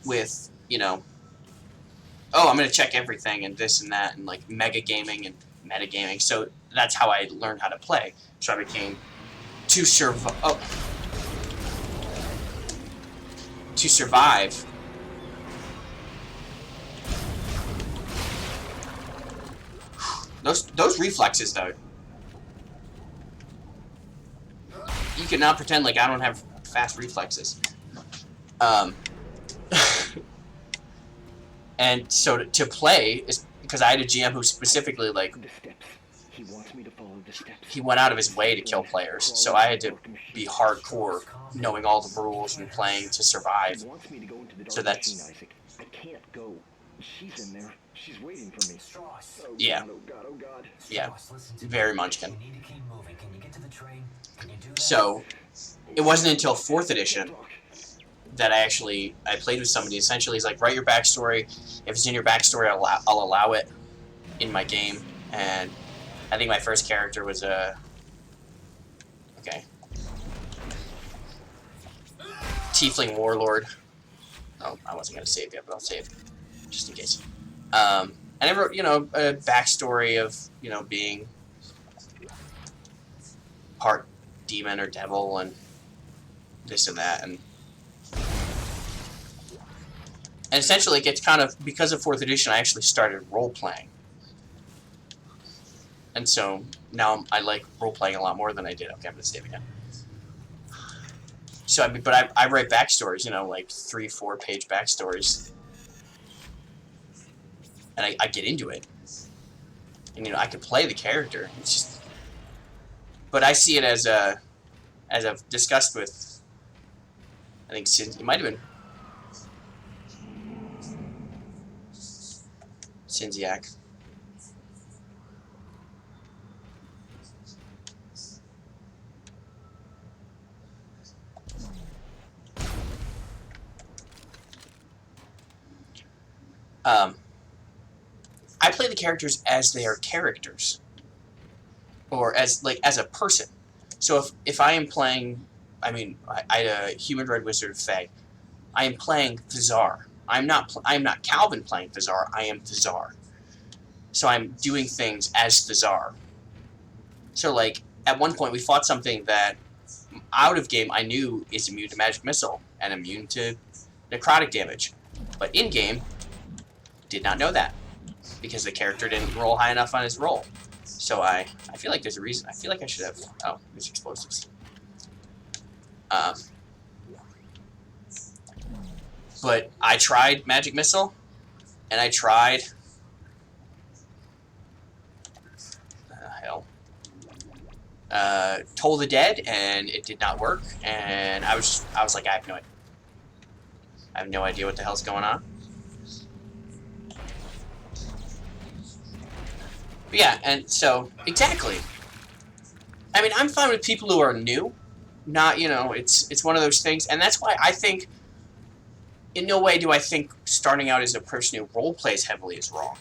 With, you know, oh, I'm going to check everything and this and that and like mega gaming and metagaming. So that's how I learned how to play. So I became to survive. Those reflexes though. You cannot pretend like I don't have fast reflexes. And so to play is because I had a GM who specifically like he went out of his way to kill players, so I had to be hardcore, knowing all the rules and playing to survive. So that's I can't go. She's in there. She's waiting for me. Yeah. Yeah. Very munchkin. So it wasn't until 4th edition that I played with somebody. Essentially, he's like, write your backstory. If it's in your backstory, I'll allow it in my game. And I think my first character was a... Okay. Tiefling Warlord. Oh, I wasn't going to save yet, but I'll save. Just in case. And I wrote, you know, a backstory of, you know, being part demon or devil and this and that. And essentially, it gets kind of, because of 4th edition, I actually started role-playing. And so, now I like role-playing a lot more than I did. Okay, I'm going to save again. So, I write backstories, you know, like 3-4 page backstories. And I get into it. And, you know, I can play the character. It's just... But I see it as I've discussed with, I think, it might have been Cinziak. I play the characters as they are characters, or as a person. So if I am playing, I mean, I a humanoid wizard of Fae, I am playing Thazar. I'm not Calvin playing Thazar. I am Thazar. So I'm doing things as Thazar. So like at one point we fought something that out of game I knew is immune to magic missile and immune to necrotic damage, but in game did not know that because the character didn't roll high enough on his roll. So I feel like there's a reason. I feel like I should have. Oh, there's explosives. But I tried Magic Missile, and I tried... Toll the Dead, and it did not work, and I was like, I have no idea what the hell's going on. But yeah, and so, exactly. I mean, I'm fine with people who are new. Not, you know, it's one of those things. And that's why I think, in no way do I think starting out as a person who role plays heavily is wrong.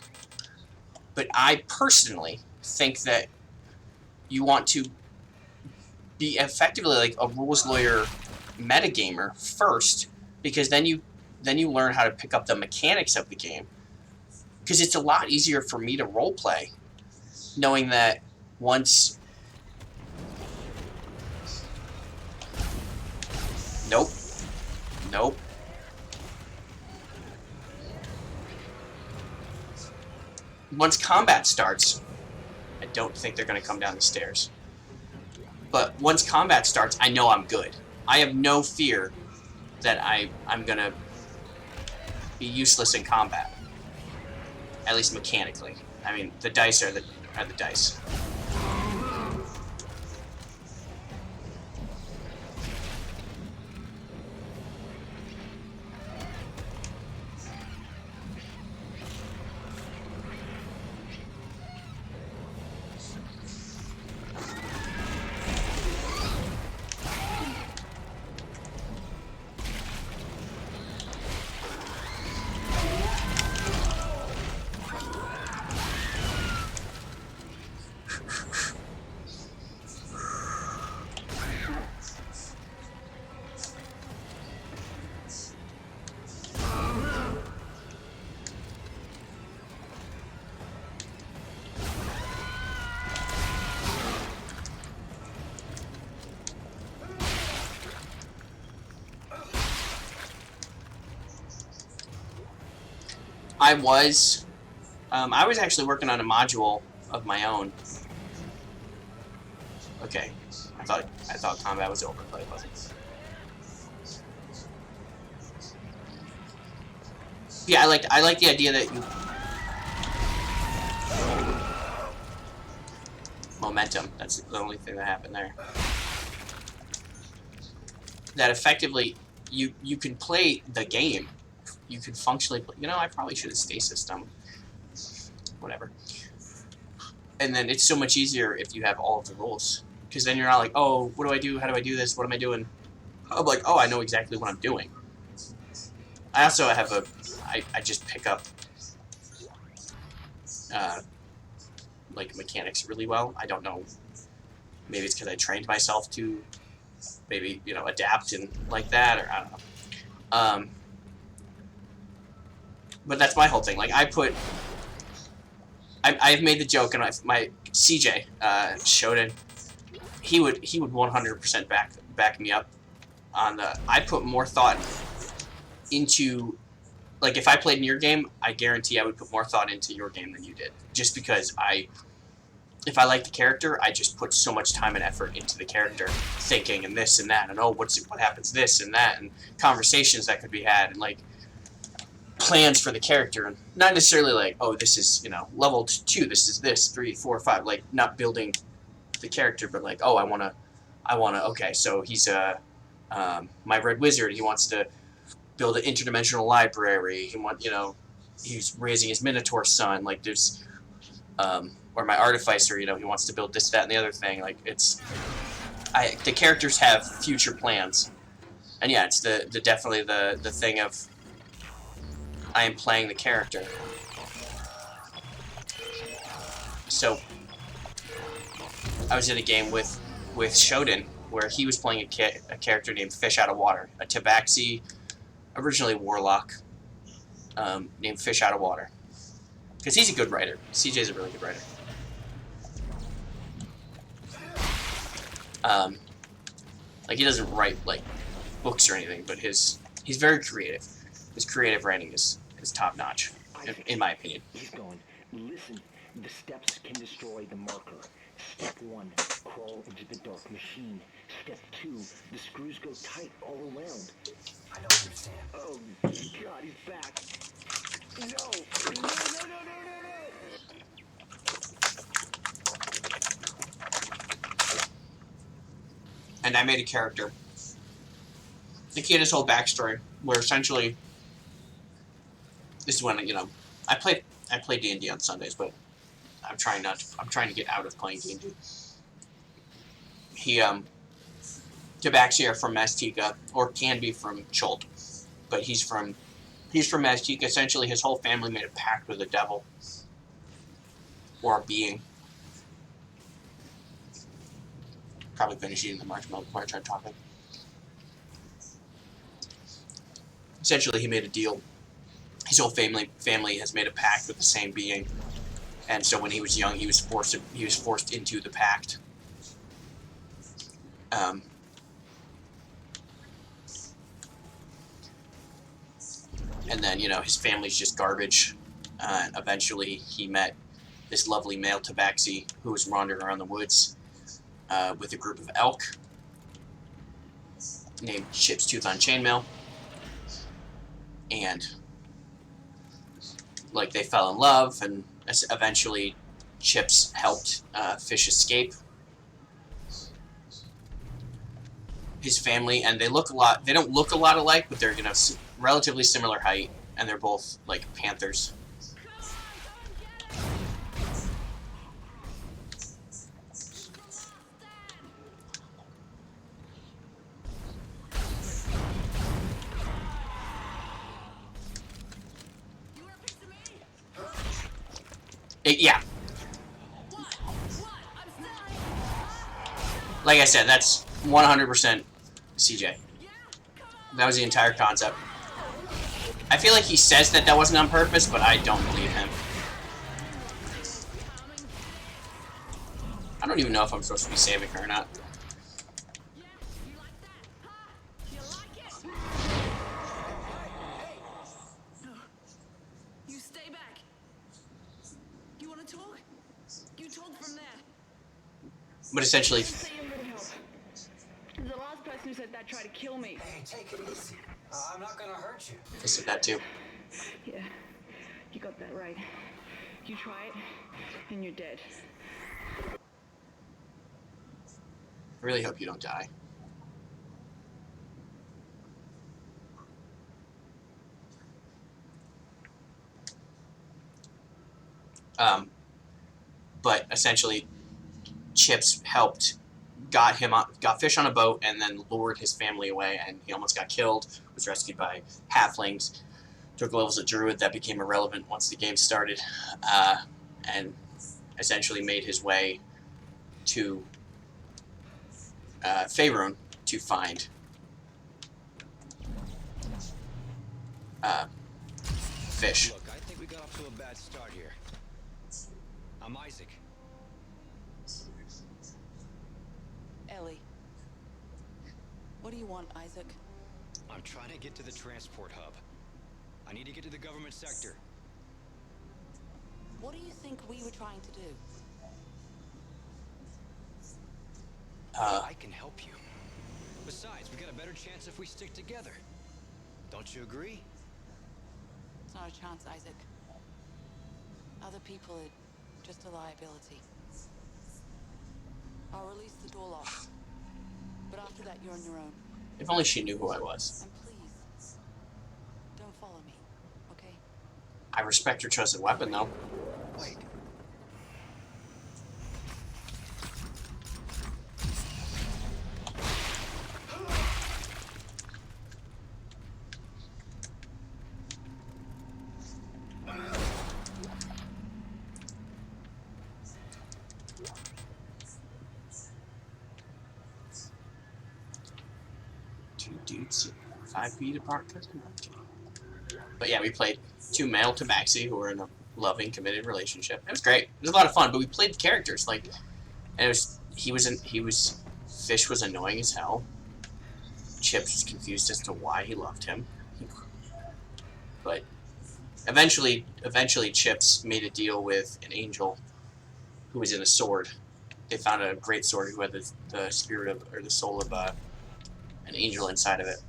But I personally think that you want to be effectively like a rules lawyer metagamer first, because then you learn how to pick up the mechanics of the game. Because it's a lot easier for me to role play, knowing that once. Nope. Nope. Once combat starts, I don't think they're going to come down the stairs. But once combat starts, I know I'm good. I have no fear that I'm going to be useless in combat. At least mechanically. I mean, the dice are the dice. I was actually working on a module of my own. Okay, I thought combat was over, but it wasn't. Yeah, I like the idea that you momentum. That's the only thing that happened there. That effectively you can play the game. You can functionally play. You know, I probably should have stasis them. Whatever. And then it's so much easier if you have all of the rules. Because then you're not like, oh, what do I do? How do I do this? What am I doing? I'm like, oh, I know exactly what I'm doing. I also have I just pick up like mechanics really well. I don't know. Maybe it's because I trained myself to maybe, you know, adapt and like that, or I don't know. But that's my whole thing. Like I've made the joke, and my CJ Shoden, he would 100% back me up on the. I put more thought into, like, if I played in your game, I guarantee I would put more thought into your game than you did, just because if I like the character, I just put so much time and effort into the character, thinking and this and that, and oh, what happens this and that, and conversations that could be had, and like plans for the character, and not necessarily like, oh, this is, you know, level 2, this is this 3, 4, 5, like not building the character, but like, oh, I wanna, okay, so he's my red wizard, he wants to build an interdimensional library, he's raising his minotaur son, like there's or my artificer, you know, he wants to build this, that, and the other thing. Like, the characters have future plans, and yeah, it's definitely the thing of I am playing the character. So I was in a game with Shoden where he was playing a character named Fish Out of Water, a Tabaxi, originally warlock, named Fish Out of Water, because he's a good writer. CJ's a really good writer. Like, he doesn't write like books or anything, but he's very creative. His creative writing is top notch, in my opinion. He's going, listen, the steps can destroy the marker. Step 1, crawl into the dark machine. Step 2, the screws go tight all around. I don't understand. Oh, God, he's back. No. And I made a character. The kid had his whole backstory, where essentially, this is when, you know, I play D&D on Sundays, but I'm trying to get out of playing D&D. He Tabaxi are from Maztica, or can be from Chult, but he's from Maztica. Essentially, his whole family made a pact with the devil, or a being. Probably finish eating the marshmallow before I try talking. Essentially, he made a deal. His whole family has made a pact with the same being, and so when he was young, he was forced into the pact. And then, you know, his family's just garbage. Eventually, he met this lovely male tabaxi who was wandering around the woods with a group of elk named Chip's Tooth on Chainmail. And, like, they fell in love, and eventually Chips helped Fish escape. His family, and they don't look a lot alike, but they're, you know, relatively similar height, and they're both, like, panthers. Yeah. Like I said, that's 100% CJ. That was the entire concept. I feel like he says that wasn't on purpose, but I don't believe him. I don't even know if I'm supposed to be saving her or not. You stay back. You want to talk? You talk from there. But essentially, The last person who said that tried to kill me. Hey, take it easy. I'm not gonna hurt you. I said that too. Yeah, you got that right. You try it, and you're dead. I really hope you don't die. But essentially, Chips got Fish on a boat, and then lured his family away, and he almost got killed. Was rescued by halflings. Took levels of druid that became irrelevant once the game started, and essentially made his way to Faerun to find Fish. Look, I think we got off to a bad start here. I'm Isaac. Ellie. What do you want, Isaac? I'm trying to get to the transport hub. I need to get to the government sector. What do you think we were trying to do? I can help you. Besides, we got a better chance if we stick together. Don't you agree? It's not a chance, Isaac. Other people are just a liability. I'll release the door lock. But after that, you're on your own. If only she knew who I was. And please, don't follow me, okay? I respect your chosen weapon, though. Wait. Two dudes 5 feet apart. But yeah, we played two male tabaxi who were in a loving, committed relationship. It was great. It was a lot of fun, but we played the characters and it was Fish was annoying as hell. Chips was confused as to why he loved him. But eventually Chips made a deal with an angel who was in a sword. They found a great sword who had the spirit of, or the soul of an angel inside of it.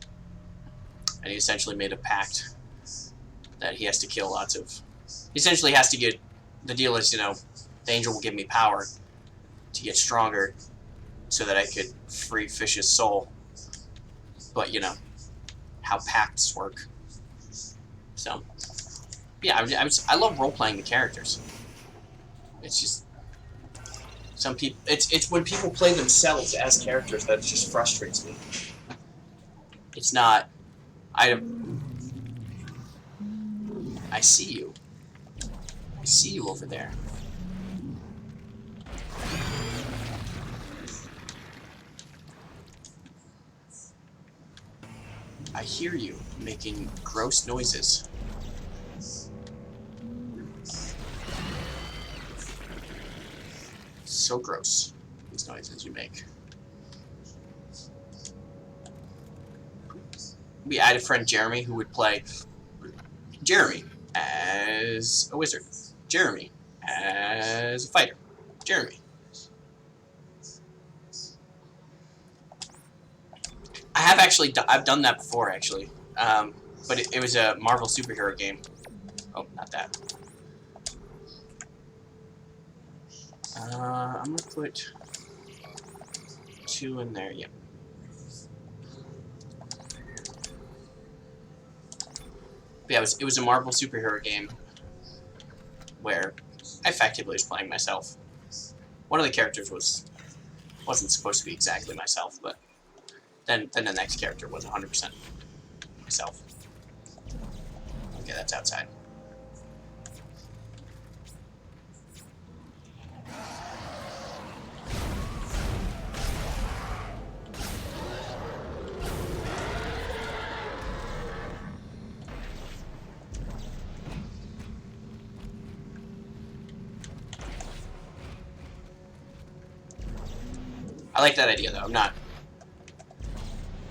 And he essentially made a pact that he has to kill lots of... He essentially has to get... The deal is, you know, the angel will give me power to get stronger so that I could free Fish's soul. But, you know, how pacts work. So, yeah, I love role-playing the characters. It's just some people. It's when people play themselves as characters that just frustrates me. It's not. I see you. I see you over there. I hear you making gross noises. So gross, these noises you make. I had a friend, Jeremy, who would play Jeremy as a wizard, Jeremy as a fighter, Jeremy. I have actually, I've done that before, actually. But it was a Marvel superhero game. Oh, not that. I'm gonna put 2 in there, yep. But yeah, it was a Marvel superhero game where I effectively was playing myself. One of the characters wasn't supposed to be exactly myself, but then the next character was 100% myself. Okay, that's outside. I like that idea, though. I'm not.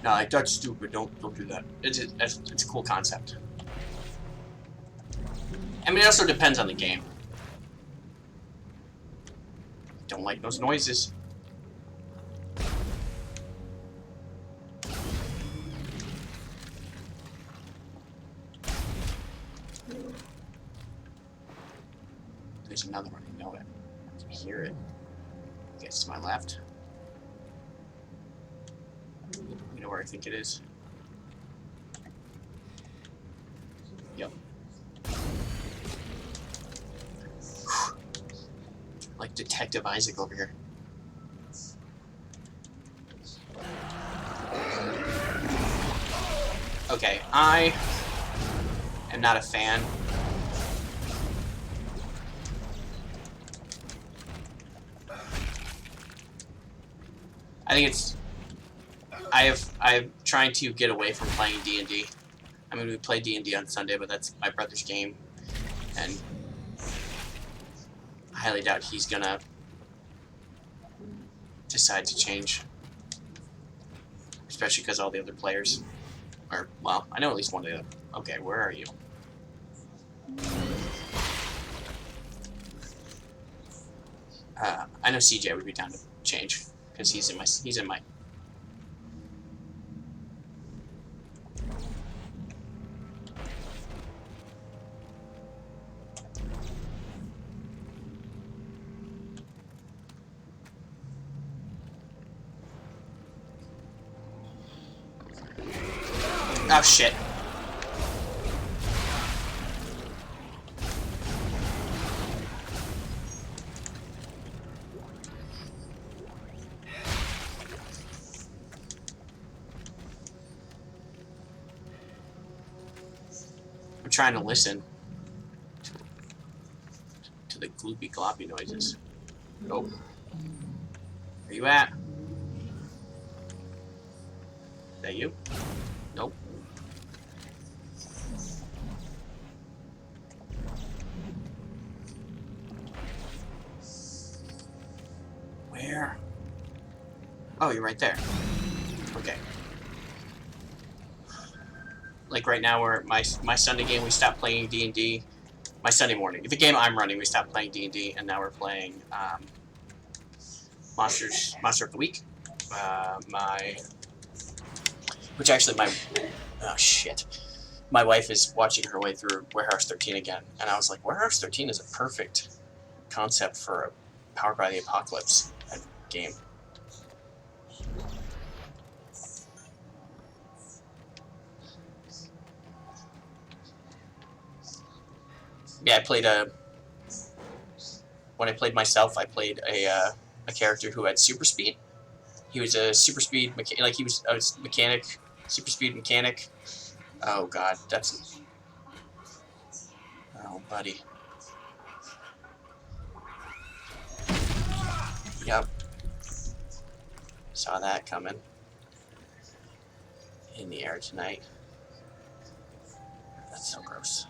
No, like, that's stupid. Don't do that. It's a cool concept. I mean, it also depends on the game. Don't like those noises. There's another one. I know it. I can hear it. Okay, it's to my left. You know where I think it is? Yep. Like Detective Isaac over here. Okay, I am not a fan. I think it's. I'm trying to get away from playing D&D. I mean, we play D&D on Sunday, but that's my brother's game, and I highly doubt he's gonna decide to change, especially because all the other players are, well, I know at least one of the other. Okay, where are you? I know CJ would be down to change because he's in my. Oh shit. I'm trying to listen to the gloopy gloppy noises. Nope. Where you at? Is that you? Nope. Where? Oh, you're right there. Okay. Like right now, we're my Sunday game. We stopped playing D&D. My Sunday morning, the game I'm running, we stopped playing D&D, and now we're playing Monster of the Week. Which actually oh shit. My wife is watching her way through Warehouse 13 again, and I was like, Warehouse 13 is a perfect concept for a Powered by the Apocalypse game. Yeah, I played when I played myself, I played a character who had super speed. He was a super speed like he was a mechanic, super speed mechanic. Oh god, that's oh buddy. Yep, saw that coming. In the air tonight. That's so gross.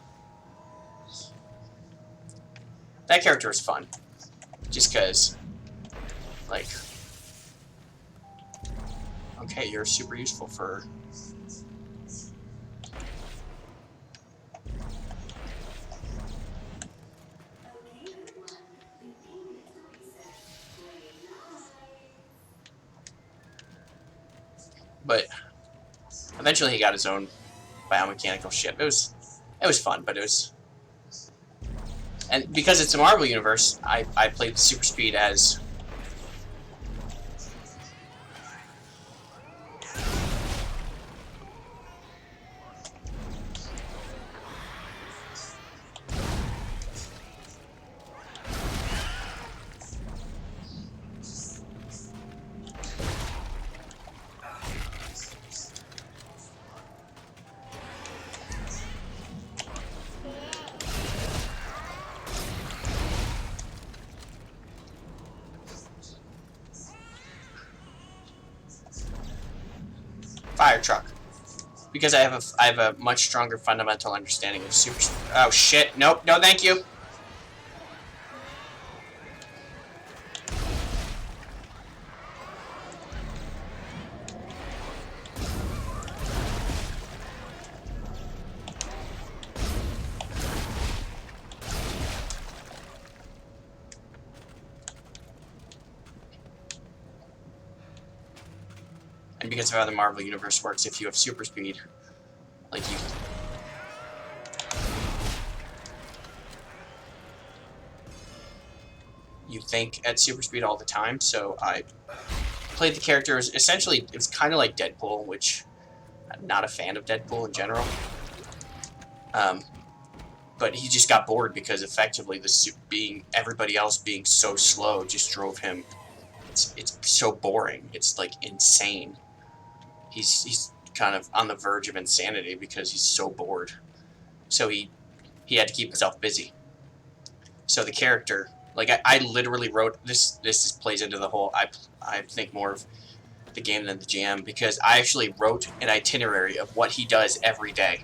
That character is fun, just cause, like, okay, you're super useful for. But eventually he got his own biomechanical ship. It was fun, but it was, and because it's a Marvel universe, I played super speed as fire truck, because I have a much stronger fundamental understanding of super. Oh shit! Nope, no, thank you. And because of how the Marvel universe works, if you have super speed, like you think at super speed all the time. So I played the character as essentially, it was kind of like Deadpool, which I'm not a fan of Deadpool in general. But he just got bored because effectively everybody else being so slow just drove him. It's so boring. It's like insane. He's kind of on the verge of insanity because he's so bored. So he had to keep himself busy. So the character, like I literally wrote this. This plays into the whole. I think more of the game than the GM, because I actually wrote an itinerary of what he does every day.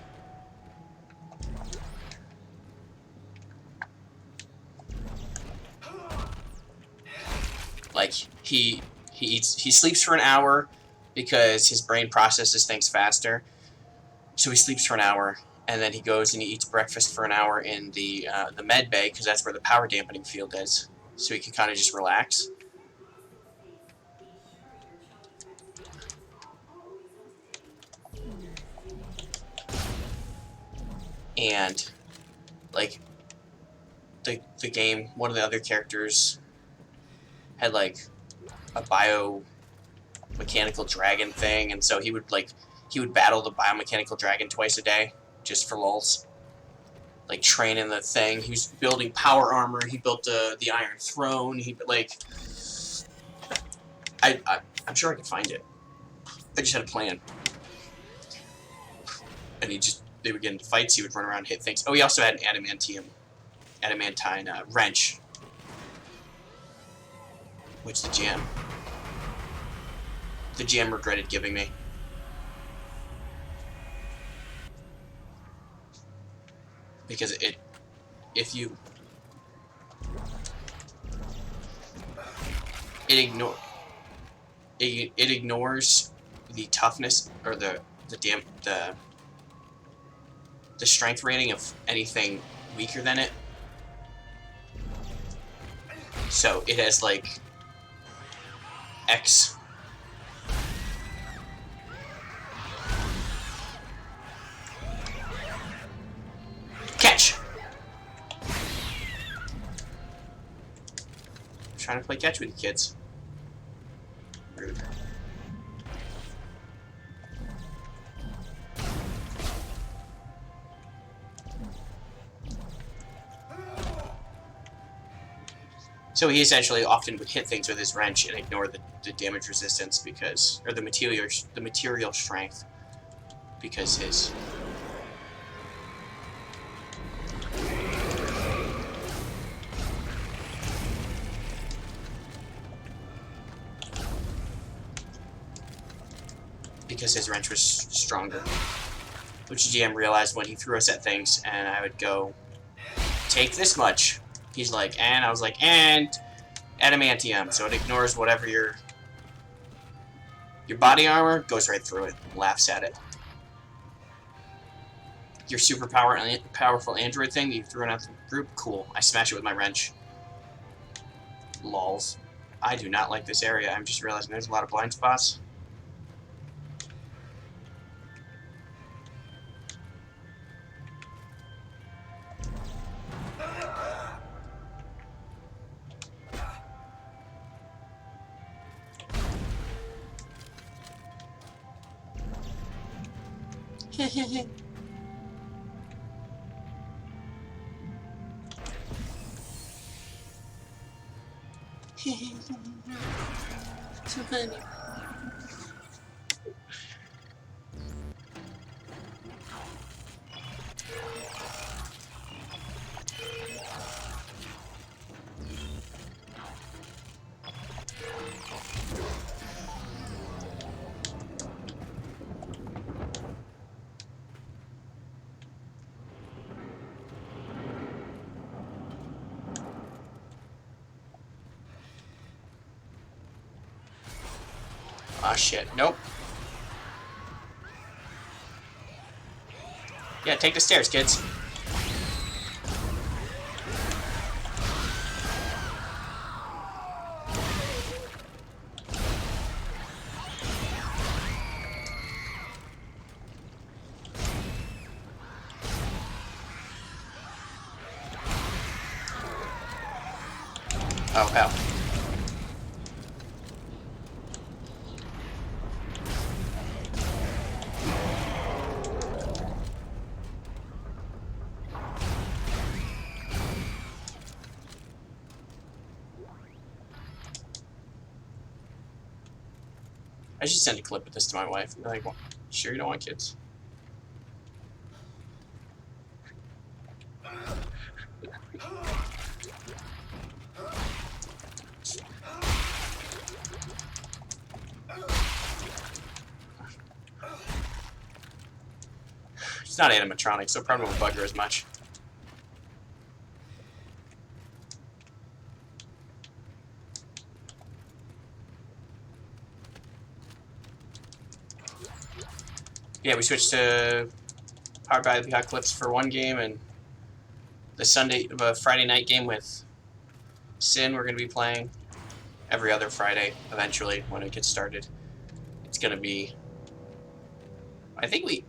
Like he sleeps for an hour because his brain processes things faster. So he sleeps for an hour, and then he goes and he eats breakfast for an hour in the med bay, because that's where the power dampening field is. So he can kind of just relax. And like the game, one of the other characters had like a biomechanical dragon thing, and so he would battle the biomechanical dragon twice a day just for lulz. Like training the thing. He was building power armor. He built the Iron Throne. I'm sure I could find it. I just had a plan. And they would get into fights. He would run around and hit things. Oh, he also had an adamantine wrench, which the GM regretted giving me. Because it ignores the toughness or the strength rating of anything weaker than it. So it has like X. Catch! Trying to play catch with the kids. Rude. So he essentially often would hit things with his wrench and ignore the damage resistance because, or the material strength, because his wrench was stronger. Which GM realized when he threw us at things, and I would go, take this much. He's like, and I was like, and adamantium, so it ignores whatever your body armor goes right through it, laughs at it. Your super powerful android thing that you threw out the group, cool. I smash it with my wrench. Lols. I do not like this area. I'm just realizing there's a lot of blind spots. So funny. Ah, shit. Nope. Yeah, take the stairs, kids. Oh, hell. I should send a clip of this to my wife. Like, well, sure you don't want kids? It's not animatronic, so it probably won't bug her as much. Yeah, we switched to Powered by the Clips for one game, and the Friday night game with Sin we're going to be playing every other Friday eventually when it gets started. It's going to be... I think we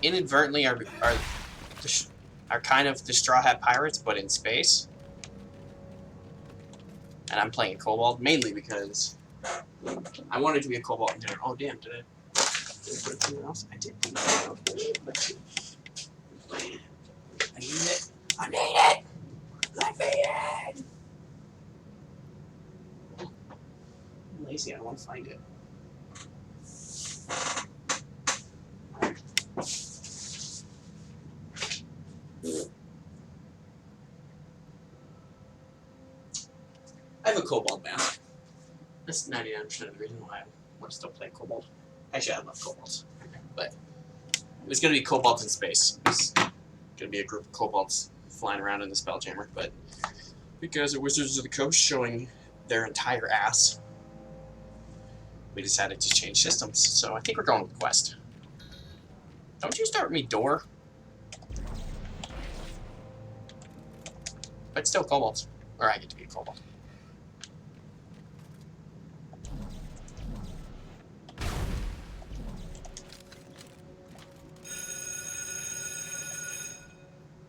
inadvertently are kind of the Straw Hat Pirates, but in space. And I'm playing Cobalt, mainly because I wanted to be a Cobalt in general. Oh, damn, did I put something else? I did. I need it. I need it! Let me in! I'm lazy, I don't want to find it. I have a Cobalt mask. That's 99% of the reason why I want to still play Cobalt. Actually, I love Cobalt. But it was going to be Cobalt in space. It's going to be a group of Cobalts flying around in the Spelljammer, but because of Wizards of the Coast showing their entire ass, we decided to change systems. So I think we're going with Quest. Don't you start with me, Door. But still Cobalt. Or I get to be a Cobalt.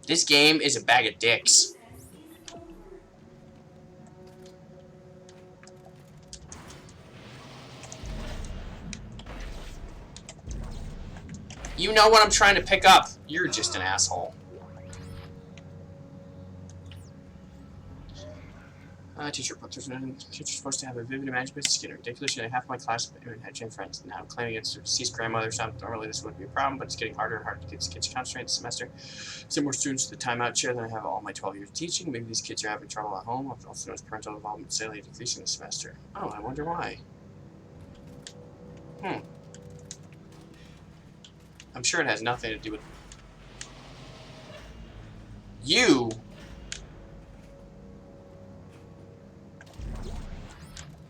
This game is a bag of dicks. You know what I'm trying to pick up. You're just an asshole. Teacher book. Teacher's supposed to have a vivid imagination, it's getting ridiculous. Half my class had gym friends now claiming it's her deceased grandmother. So normally this wouldn't be a problem, but it's getting harder and harder to get these kids to concentrate this semester. Send more students to the timeout chair than I have all my 12 years of teaching. Maybe these kids are having trouble at home. Also noticed parental involvement steadily decreasing this semester. Oh, I wonder why. I'm sure it has nothing to do with you.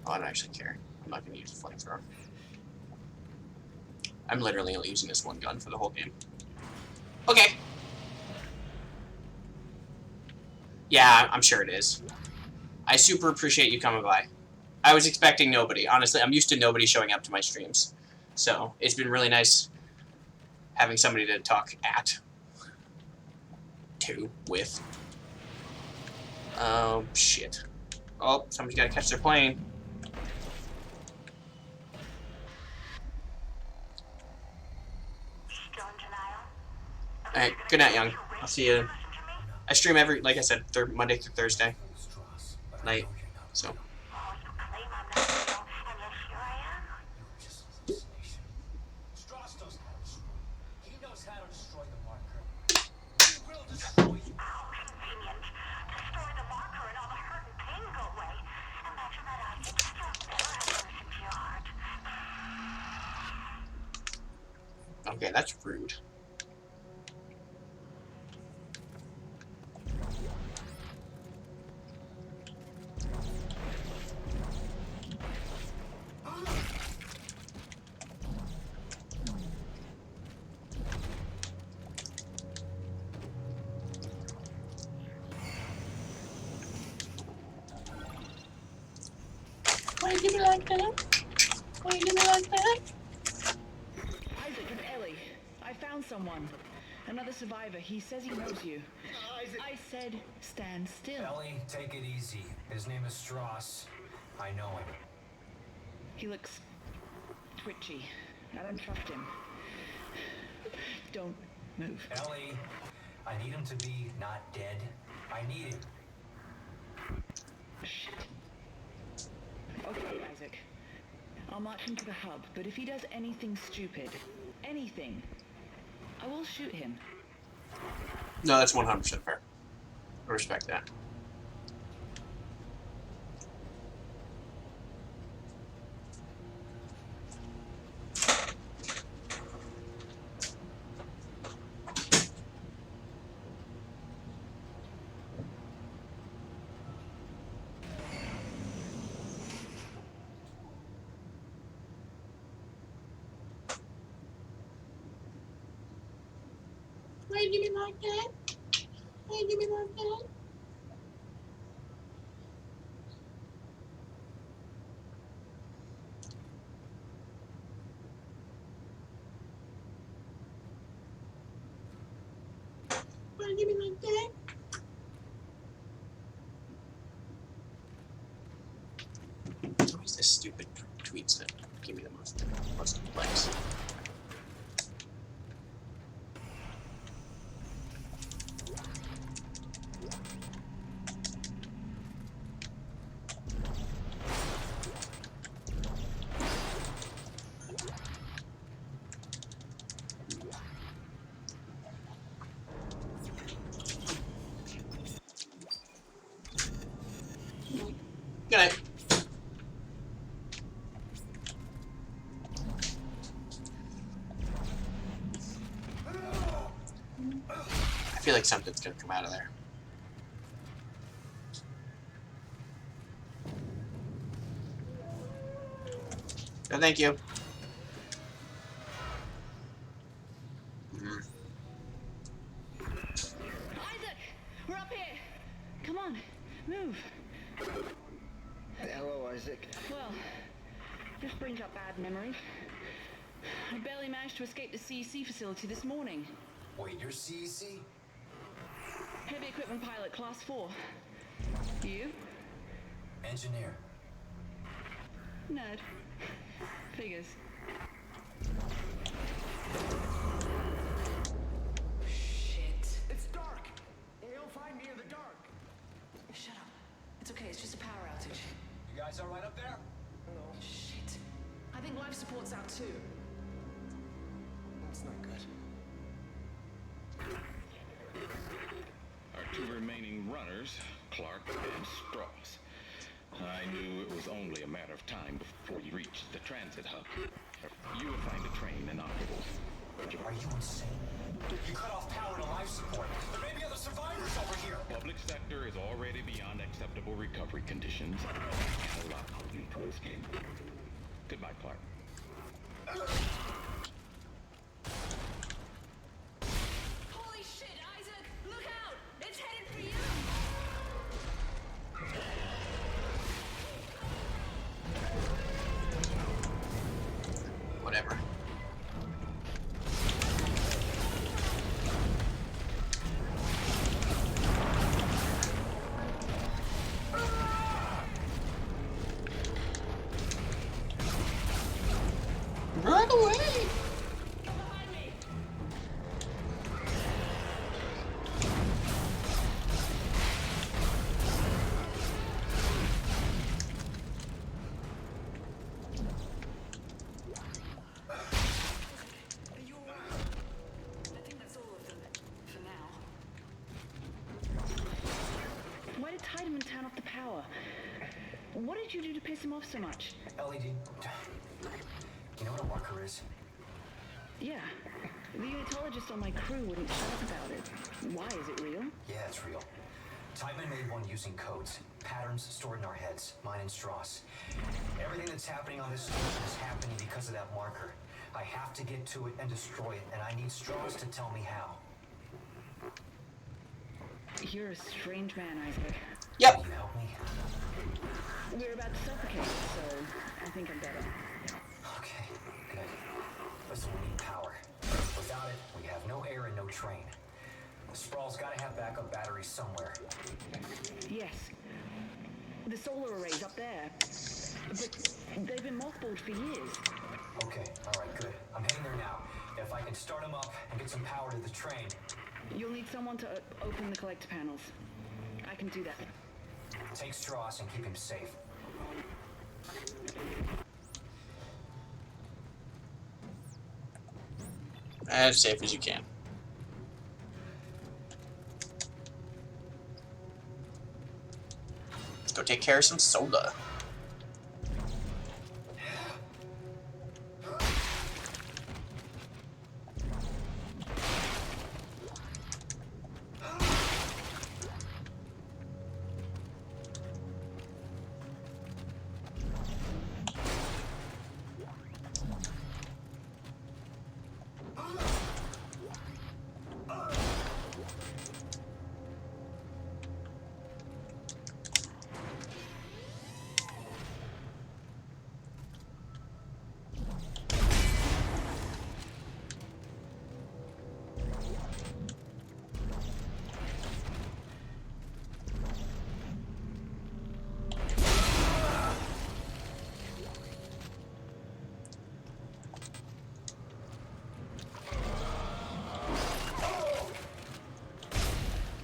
Oh, I don't actually care. I'm not going to use the flamethrower. I'm literally only using this one gun for the whole game. Okay. Yeah, I'm sure it is. I super appreciate you coming by. I was expecting nobody. Honestly, I'm used to nobody showing up to my streams. So, it's been really nice having somebody to talk with. Oh, shit. Oh, somebody's got to catch their plane. Alright, good night, Young. I'll see you. I stream every, like I said, Monday through Thursday night, so. Strauss knows how to destroy. He knows how to destroy the marker. He will destroy you. How convenient. Destroy the marker and all the hurt and pain go away. Imagine that Isaac still never has those into your heart. Okay, that's rude. Why you do me like that? Why you do me like that? Isaac and Ellie, I found someone. Another survivor. He says he knows you. I said stand still. Ellie, take it easy. His name is Strauss. I know him. He looks twitchy. I don't trust him. Don't move. Ellie, I need him to be not dead. I need him. Shit. Okay, Isaac. I'll march him to the hub, but if he does anything stupid, anything, I will shoot him. No, that's 100% fair. I respect that. Why you do me like that? Why you do me like that? Why you do me like that? It's always the stupid tweets that give me the most likes. Good night. I feel like something's gonna come out of there. No, thank you. Isaac! We're up here! Come on, move. Hello, Isaac. Well, this brings up bad memories. I barely managed to escape the CEC facility this morning. Wait, you're CEC? Heavy equipment pilot, class 4. You? Engineer. Nerd. Figures. It's dark. You'll find me in the dark. Shut up. It's okay, it's just a power too. That's not good. Our two remaining runners, Clarke and Strauss. I knew it was only a matter of time before you reached the transit hub. You will find a train and operatives. Are you insane? You cut off power to life support. There may be other survivors over here. Public sector is already beyond acceptable recovery conditions. I'll allow you to escape. Goodbye, Clarke. Holy shit, Isaac! Look out! It's headed for you! Whatever. Run away! Behind me! Are you alright? I think that's all of them. For now. Why did Tiedemann turn off the power? What did you do to piss him off so much? LED. You know what a marker is? Yeah. The Unitologist on my crew wouldn't shut up about it. Why? Is it real? Yeah, it's real. Tiedemann made one using codes. Patterns stored in our heads. Mine and Strauss. Everything that's happening on this station is happening because of that marker. I have to get to it and destroy it, and I need Strauss to tell me how. You're a strange man, Isaac. Yep. Will you help me? We're about to suffocate, so I think I'm better. Okay, good. Listen, we need power. Without it, we have no air and no train. Sprawl's gotta have backup batteries somewhere. Yes. The solar array's up there. But they've been mothballed for years. Okay, alright, good. I'm heading there now. If I can start them up and get some power to the train. You'll need someone to open the collector panels. I can do that. Take Strauss and keep him safe. As safe as you can. Let's go take care of some soda.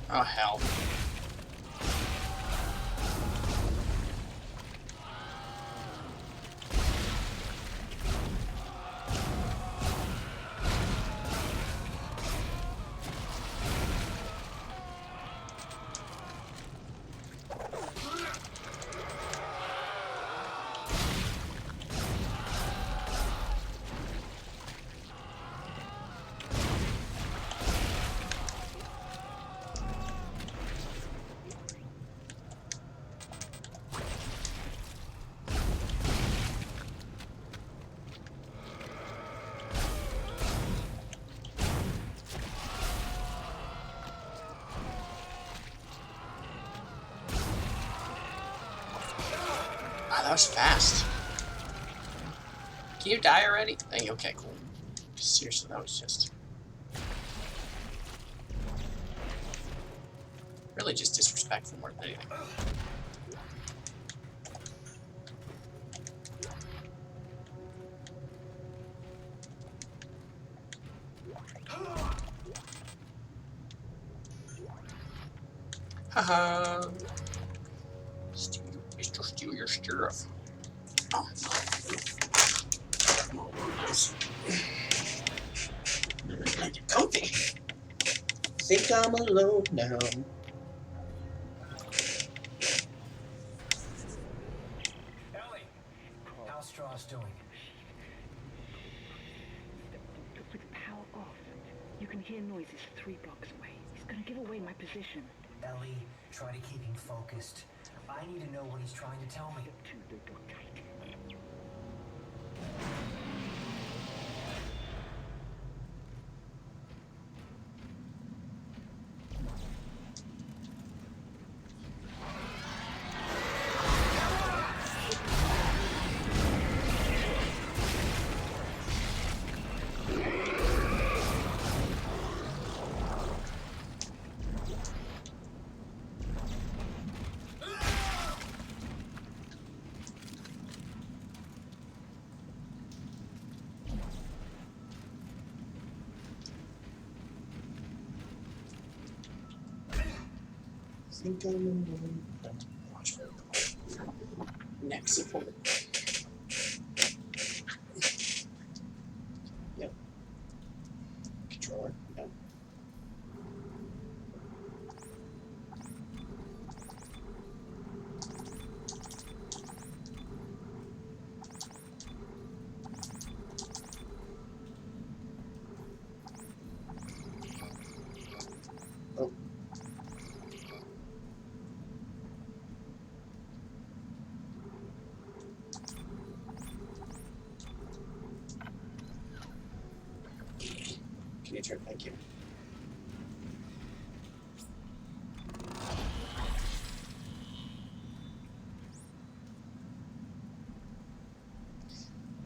Oh, hell. Wow, that was fast. Can you die already? Hey, okay, cool. Seriously, that was just... really just disrespectful more than anything. Haha. Steal your stuff. Oh. I get comfy. Think I'm alone now. Ellie! How's Strauss doing? With the power off, you can hear noises 3 blocks away. He's gonna give away my position. Ellie, try to keep him focused. I need to know what he's trying to tell me. Step 2, the door tight. Think I'm alone. Watch next support. Yep. Controller. Yep. Oh. Can you turn? Thank you.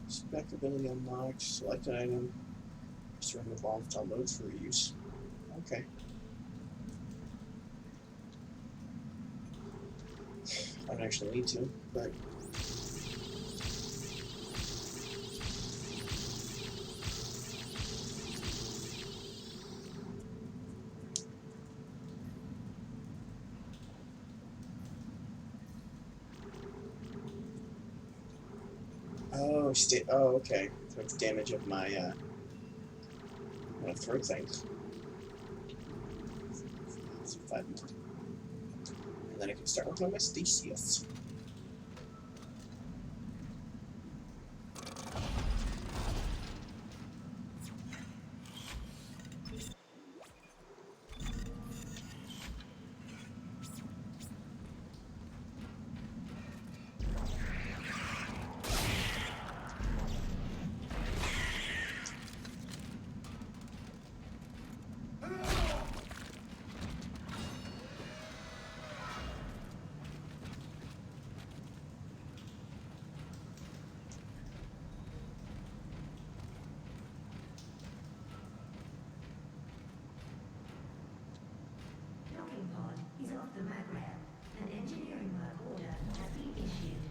Spec ability unlocked. Select an item. Just remove all downloads for use. Okay. I don't actually need to, but. Oh, oh, okay. So it's damage of my, I'm gonna throw things. So 5 more. And then I can start working on my Stasius. Docking pod is off the mag rail. An engineering work order has been issued.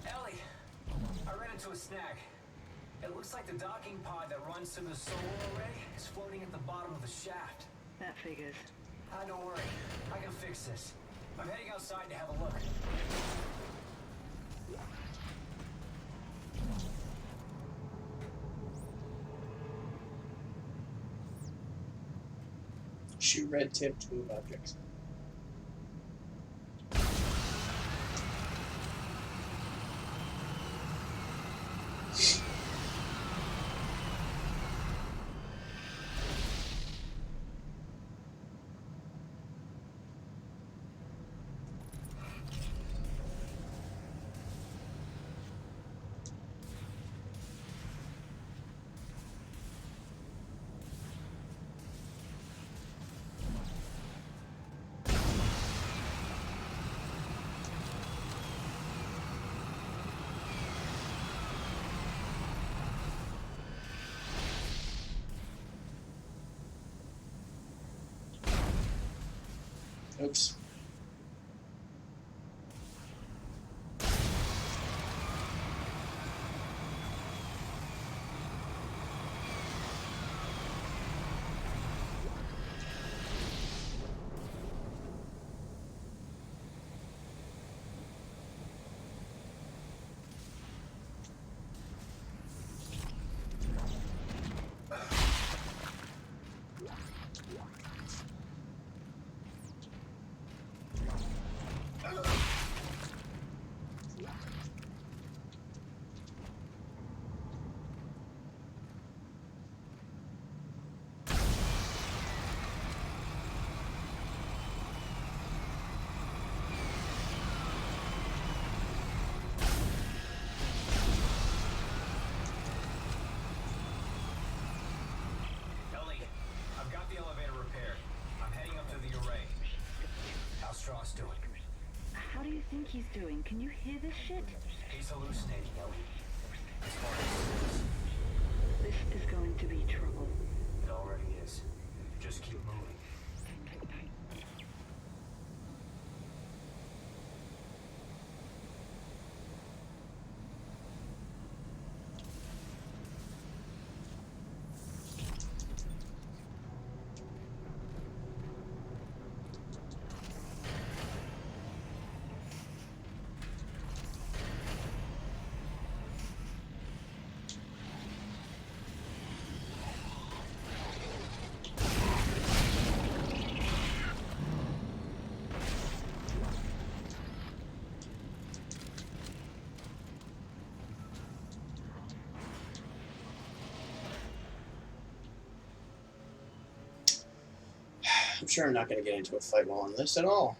Ellie! I ran into a snag. It looks like the docking pod that runs to the solar array is floating at the bottom of the shaft. That figures. Don't worry. I can fix this. I'm heading outside to have a look. Shoot red tip to move objects. Oops. How do you think he's doing? Can you hear this shit? He's hallucinating, Ellie. It's hard to This is going to be trouble. It already is. Just keep moving. I'm sure I'm not going to get into a fight while on this at all.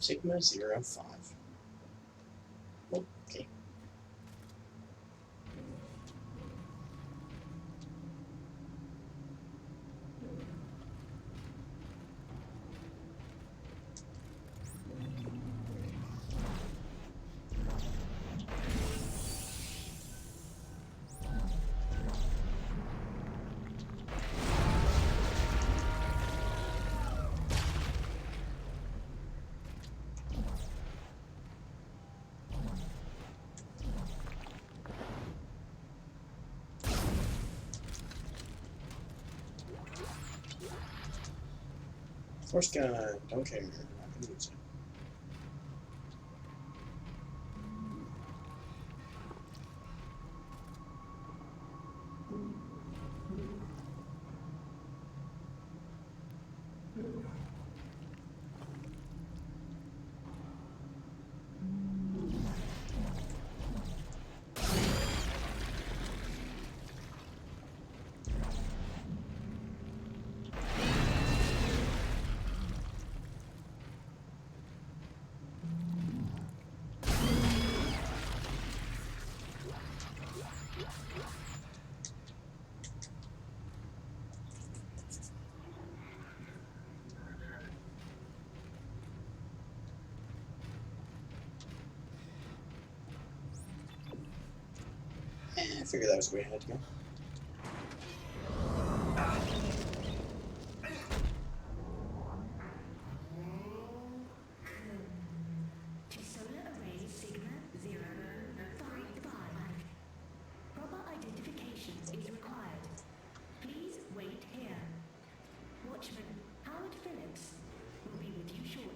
Sigma 05. Okay. Force gun, don't care. I'm not gonna use it. I figured that was the way I had to go. To solar array Sigma 055. Proper identification is required. Please wait here. Watchman Howard Phillips will be with you shortly.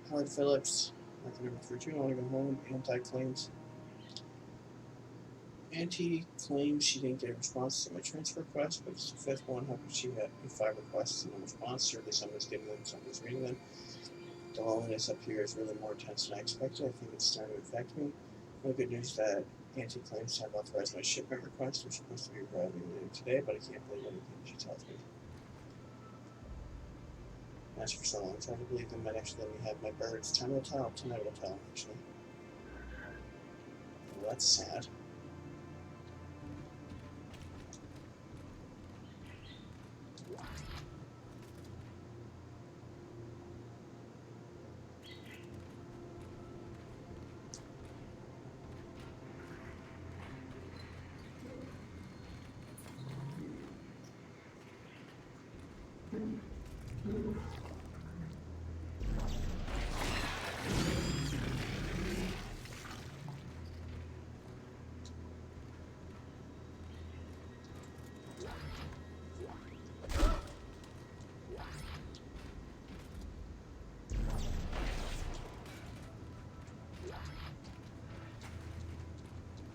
Howard Phillips, market number 32. I want to go home. Anti-claims. Auntie claims she didn't get a response to my transfer request, but it's the fifth one. How could she have 5 requests and no response? Surely someone's getting them, someone's reading them. The loneliness up here is really more intense than I expected. I think it's starting to affect me. The good news is that Auntie claims to have authorized my shipment request. We're supposed to be arriving today, but I can't believe anything she tells me. That's for so long. It's hard to believe they might actually let me have my birds. Time will tell. Tonight will tell, actually. Well, that's sad.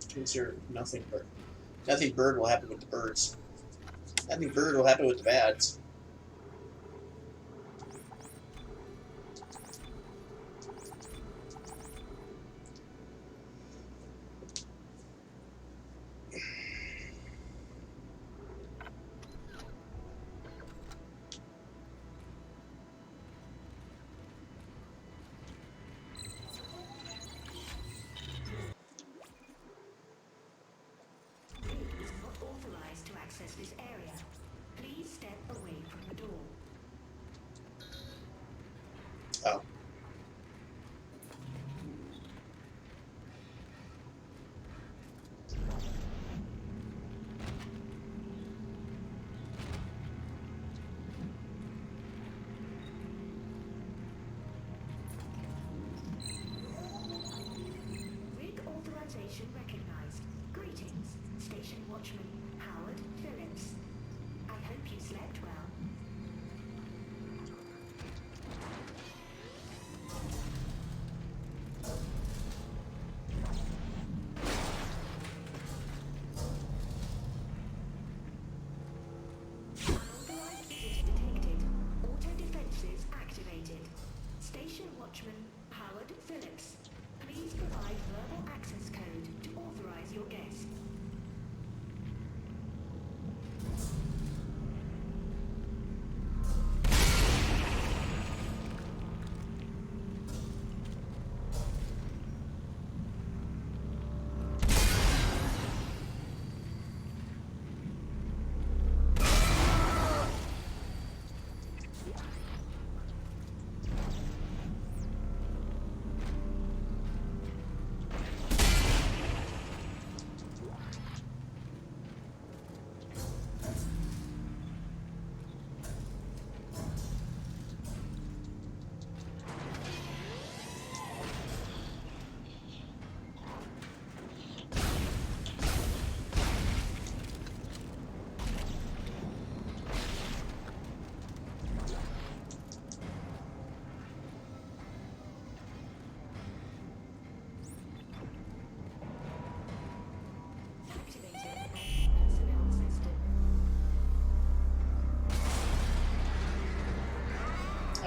Consider nothing bird. Nothing bird will happen with the birds. Nothing bird will happen with the bads. This area. Please step away from the door. Oh. Rig authorization recognized. Greetings, Station Watchman Howard Phillips. I hope you slept well. Unauthorized visitor detected. Auto defenses activated. Station Watchman Howard Phillips. Please provide verbal access code to authorize your guest.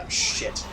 Oh, shit.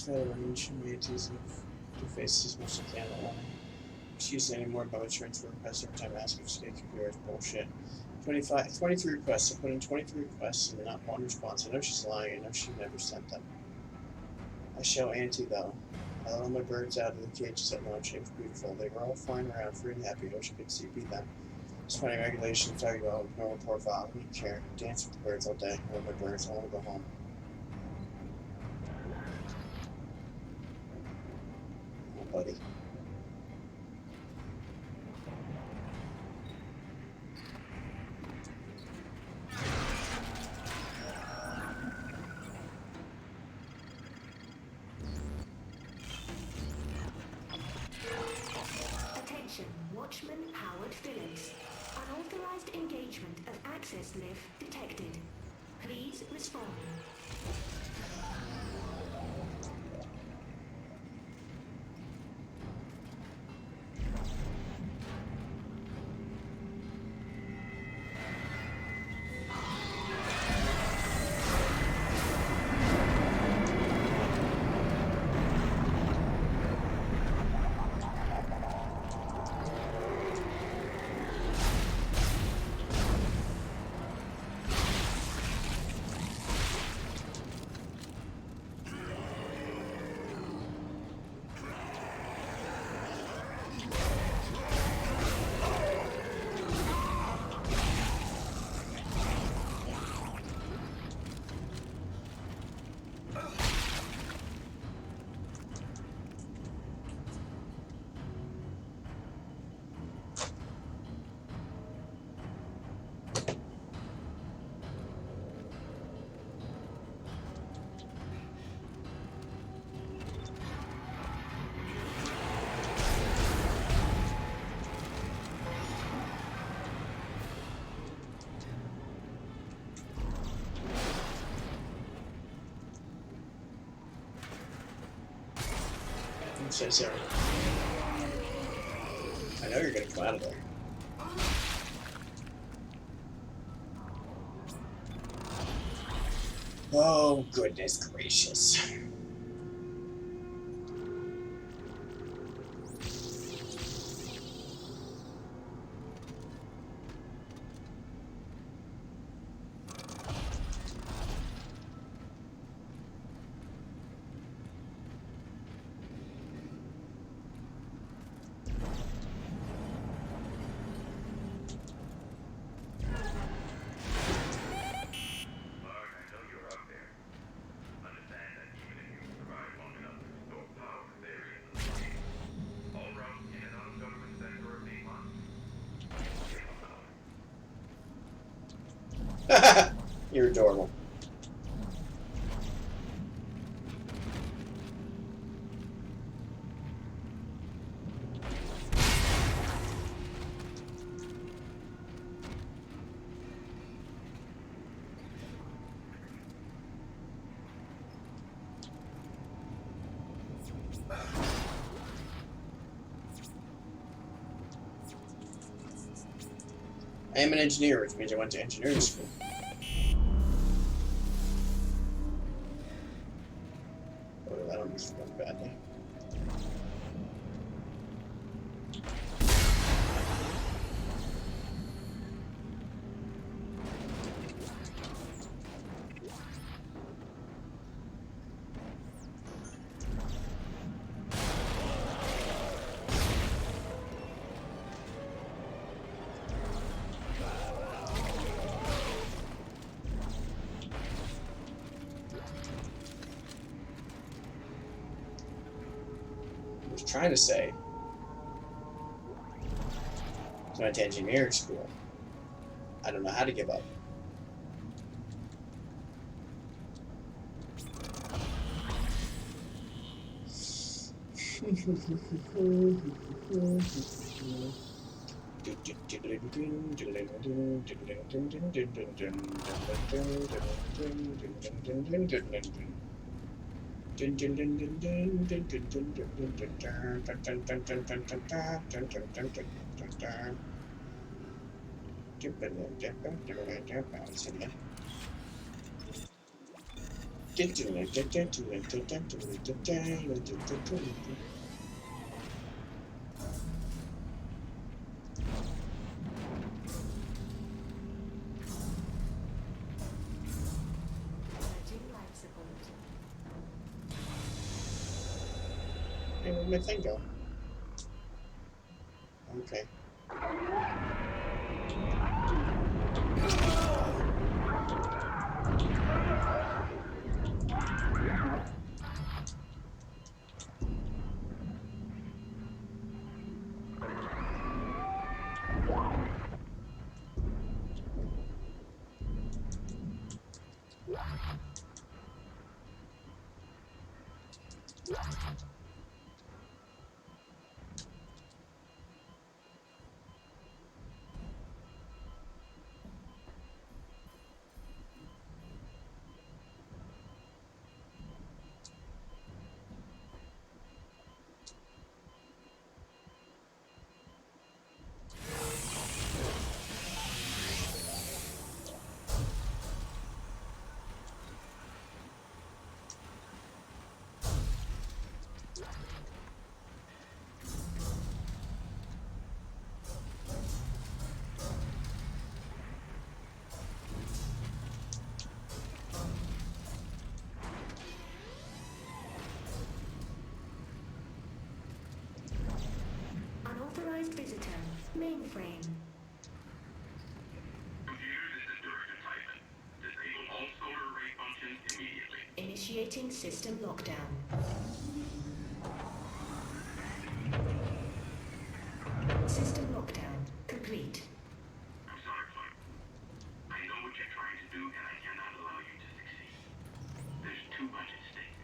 federal range humanities and deface as much as I can alone. Excuse any more about transfer requests every time I ask if state computer is bullshit. 23 requests. I put in 23 requests and not one response. I know she's lying. I know she never sent them. I show Auntie though. I let all my birds out of the cages at lunch. It was beautiful. They were all flying around, free and happy. I wish I could see beat them. Just finding regulations, talking about no report file. I don't care. Dance with the birds all day. I love my birds. I want to go home. Oh, buddy. Attention, Watchman Howard Phillips. Unauthorized engagement of access lift detected. Please respond. I'm so sorry. I know you're gonna come out of there. Oh, goodness gracious. You're adorable. I am an engineer, which means I went to engineering school. Oh, I don't usually go badly. I was trying to say I went to engineering school. I don't know how to give up. Emerging life support. Hey, where'd my thing go? Okay. Unauthorized visitor. Mainframe. Computer, this is Director Titan. Disable all solar array functions immediately. Initiating system lockdown. System lockdown complete. I'm sorry, Clarke. I know what you're trying to do, and I cannot allow you to succeed. There's too much at stake.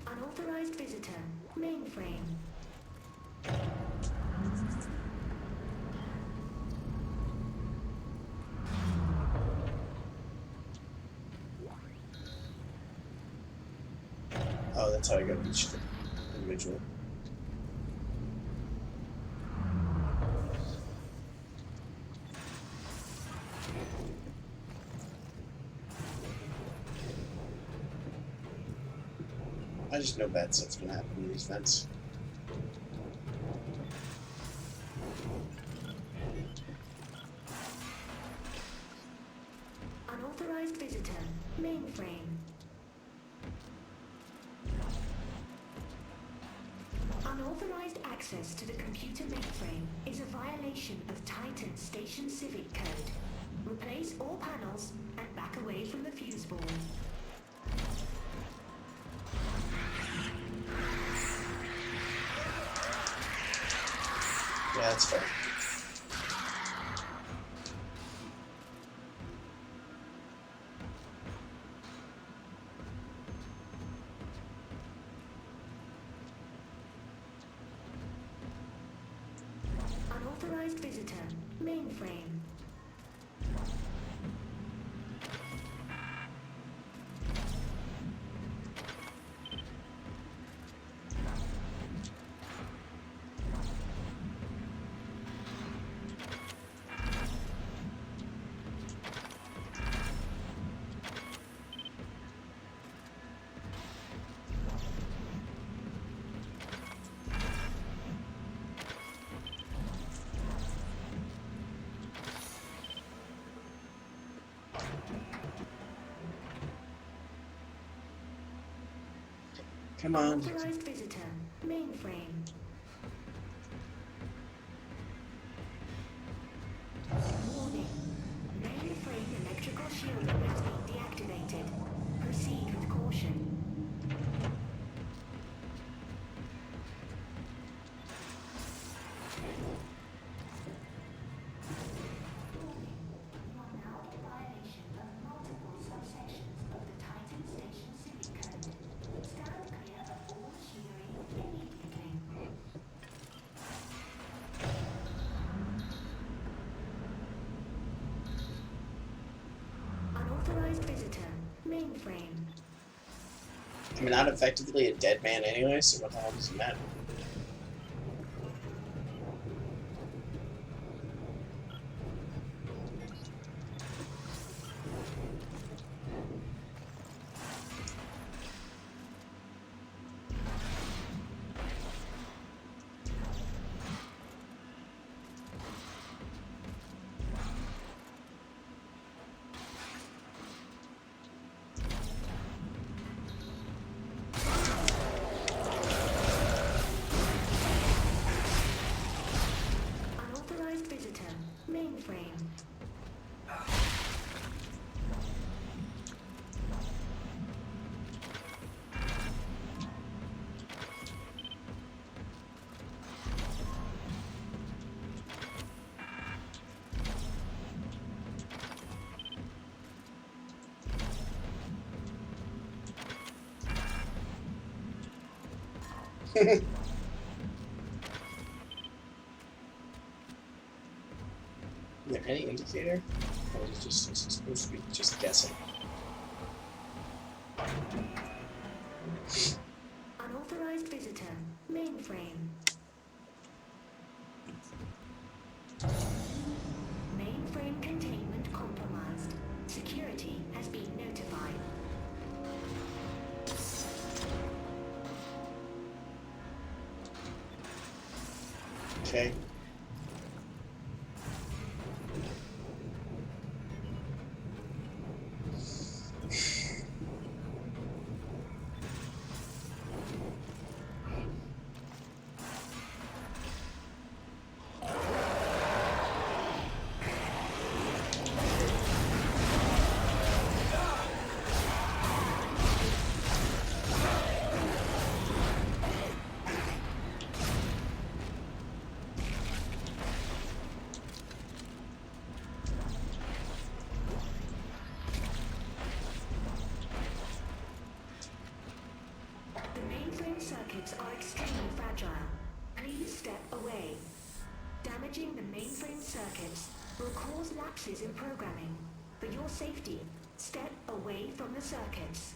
Unauthorized visitor. Mainframe. Oh, that's how I got each individual. I just know bad stuff's gonna happen in these vents. Unauthorized visitor. Mainframe. Unauthorized access to the computer mainframe is a violation of Titan Station Civic Code. Replace all panels and back away from the fuse board. Yeah, that's fair. Unauthorized visitor. Mainframe. Come on. Unauthorized visitor. Mainframe. Warning. Mainframe electrical shielding has been deactivated. Proceed with caution. Warning. You are now in violation of multiple subsections of the Titan Station Civic Code. Stand clear of all machinery immediately. Unauthorized visitor. Mainframe. I'm not effectively a dead man anyway, so what the hell does it matter? mainframe. Is there any indicator? Or is it supposed to be just guessing? Unauthorized visitor. Mainframe. Mainframe containment compromised. Security has been notified. Okay. Circuits are extremely fragile. Please step away. Damaging the mainframe circuits will cause lapses in programming. For your safety, step away from the circuits.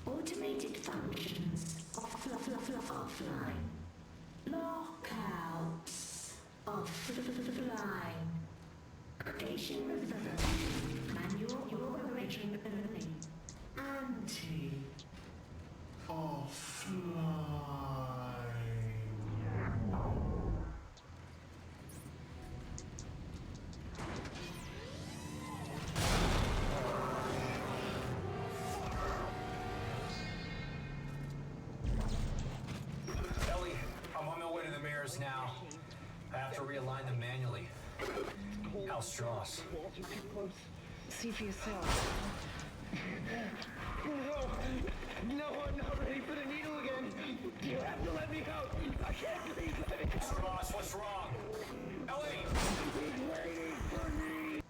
Automated functions offline. Lockouts offline. Station reverse. Manual operation learning. Anti offline. Now, I have to realign them manually. How's Strauss? See for yourself. No, I'm not ready for the needle again. You have to let me out. I can't breathe. Strauss, what's wrong? Ellie! He's waiting for me.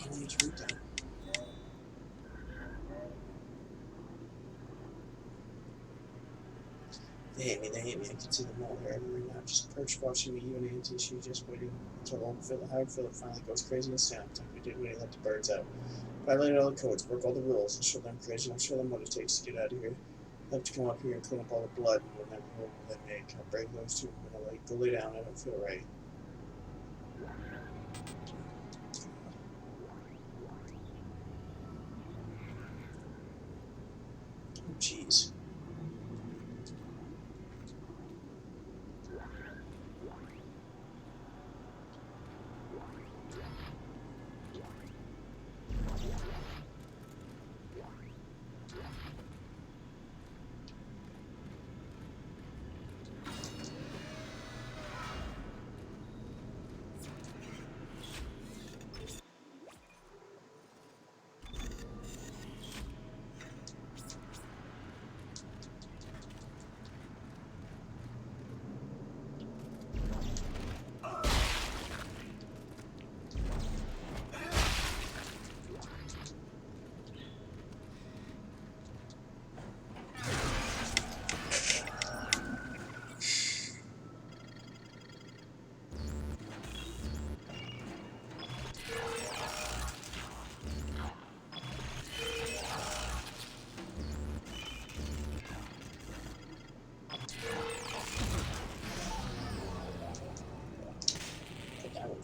I need to read that. They hate me, I can see them all there right now. Just perched watching me, you and Auntie, she just waiting until old Howard Phillip finally goes crazy and snapped like we did when he let the birds out. Violate all the codes, broke all the rules, and show them crazy, I'll show them what it takes to get out of here. I'll have to come up here and clean up all the blood, and we'll never know what they make. I'll break those two, I'm gonna go lay down, I don't feel right. Oh, jeez.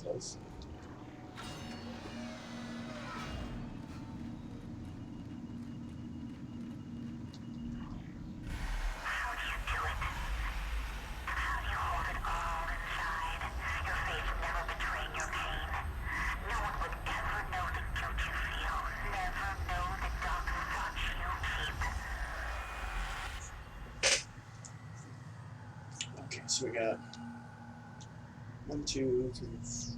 Close. How do you do it? How do you hold it all inside? Your face never betraying your pain. No one would ever know the guilt you feel. Never know the dark thoughts you keep. Okay, so we got 1, 2, 3, 4.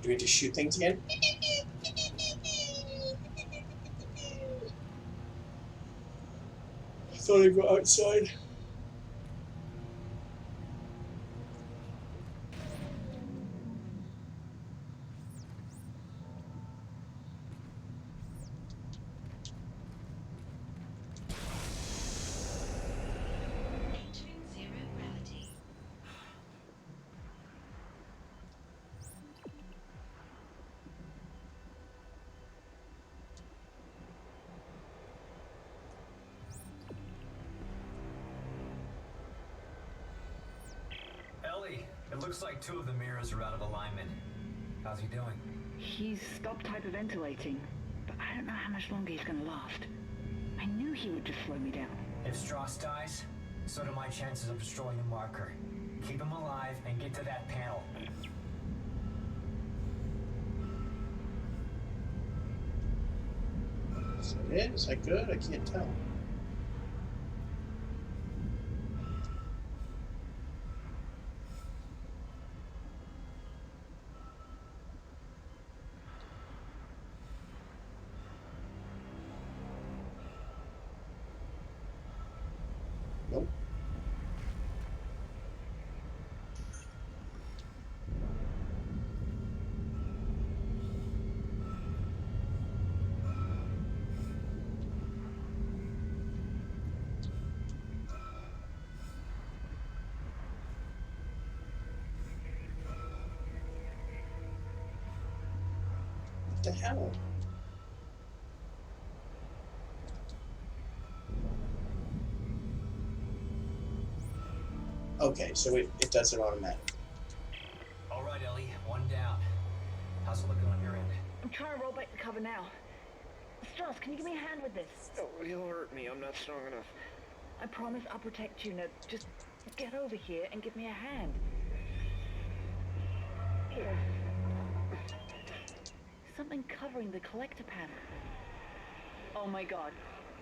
Do we just shoot things again? I thought I'd go outside. Entering zero gravity. Ellie, it looks like 2 of the mirrors are out of alignment. How's he doing? He's stopped hyperventilating, but I don't know how much longer he's gonna last. I knew he would just slow me down. If Strauss dies, so do my chances of destroying the marker. Keep him alive and get to that panel. Is that it? Is that good? I can't tell. Nope. What the hell? Okay, so it does it automatically. All right, Ellie, 1 down. How's it looking on your end? I'm trying to roll back the cover now. Strauss, can you give me a hand with this? Oh, he'll hurt me. I'm not strong enough. I promise I'll protect you. Now, just get over here and give me a hand. Here. Something covering the collector panel. Oh my god.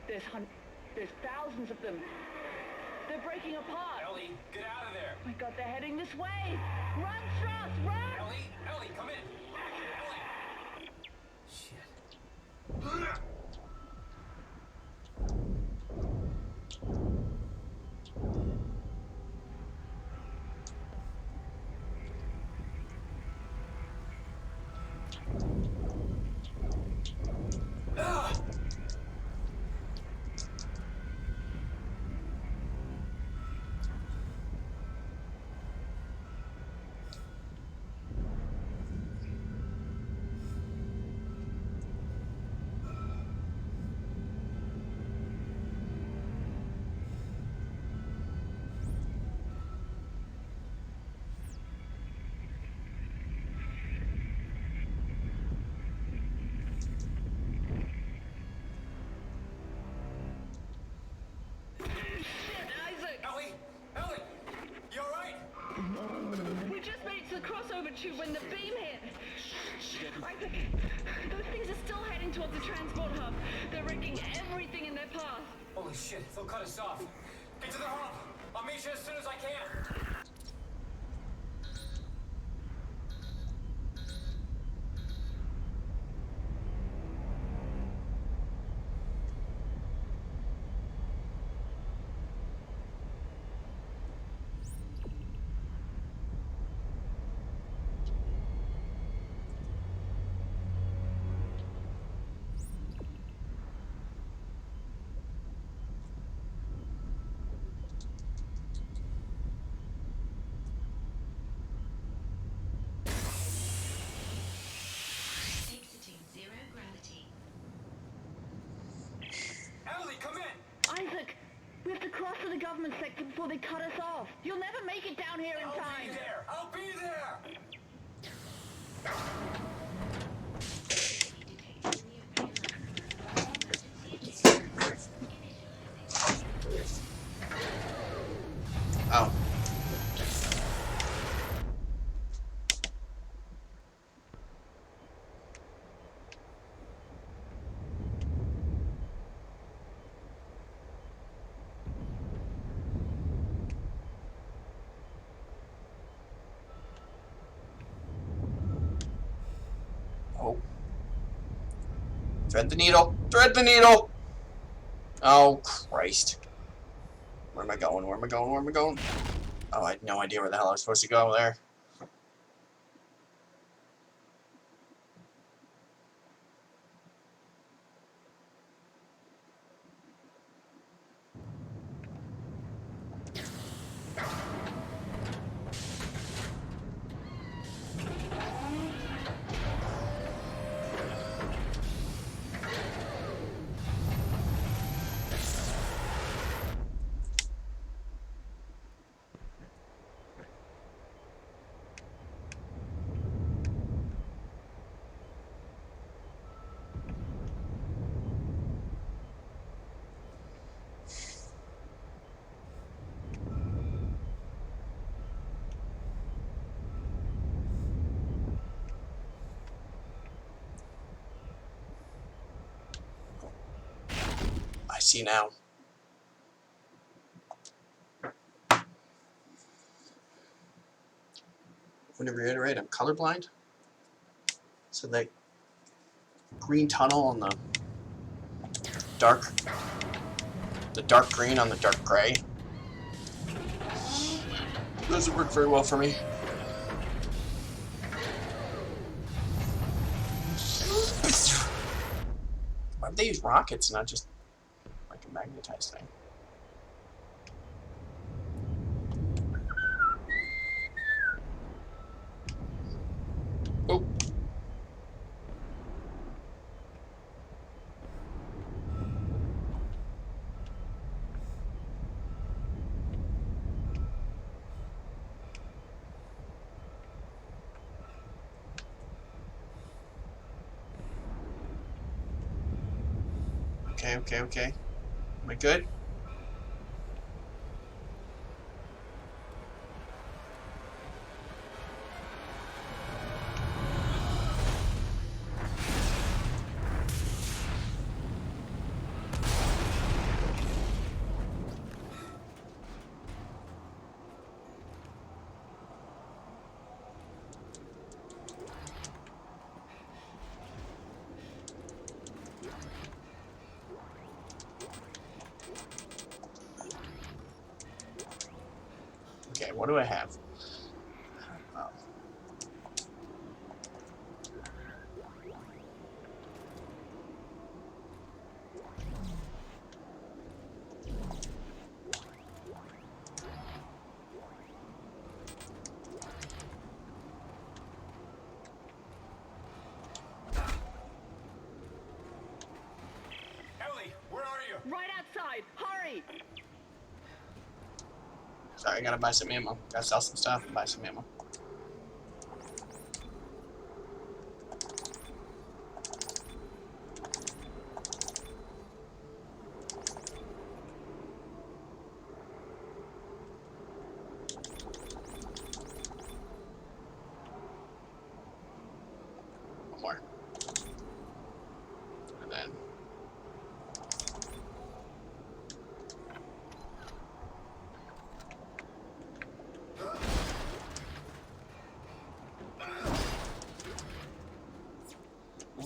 There's thousands of them. They're breaking apart. Ellie, get out of there! Oh my god, they're heading this way! Run, Strauss, run! Ellie, come in! Ellie! Shit. lava tube when the beam hit. Isaac, those things are still heading towards the transport hub. They're wrecking everything in their path. Holy shit, they'll cut us off. Get to the hub. I'll meet you as soon as I can. Exiting zero gravity. Emily, come in. Isaac, we have to cross to the government sector before they cut us off. You'll never make it down here in I'll time. be there. I'll be there. Oh. Oh. Thread the needle! Thread the needle! Oh, Christ. Where am I going? Where am I going? Where am I going? Oh, I had no idea where the hell I was supposed to go there. I see now. I'm going to reiterate, I'm colorblind. So that green tunnel on the dark green on the dark gray doesn't work very well for me. Why would they use rockets, not just like a magnetized thing? Oh. Okay. Am I good? Okay, what do I have? Emily, where are you? Right outside. Hurry! Sorry, I gotta buy some ammo. Gotta sell some stuff and buy some ammo.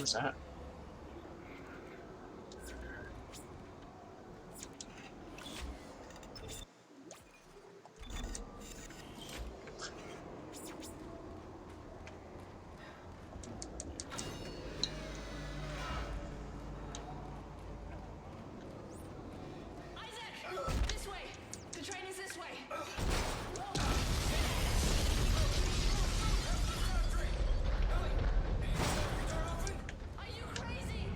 was that? Isaac! This way! The train is this way! Are you crazy?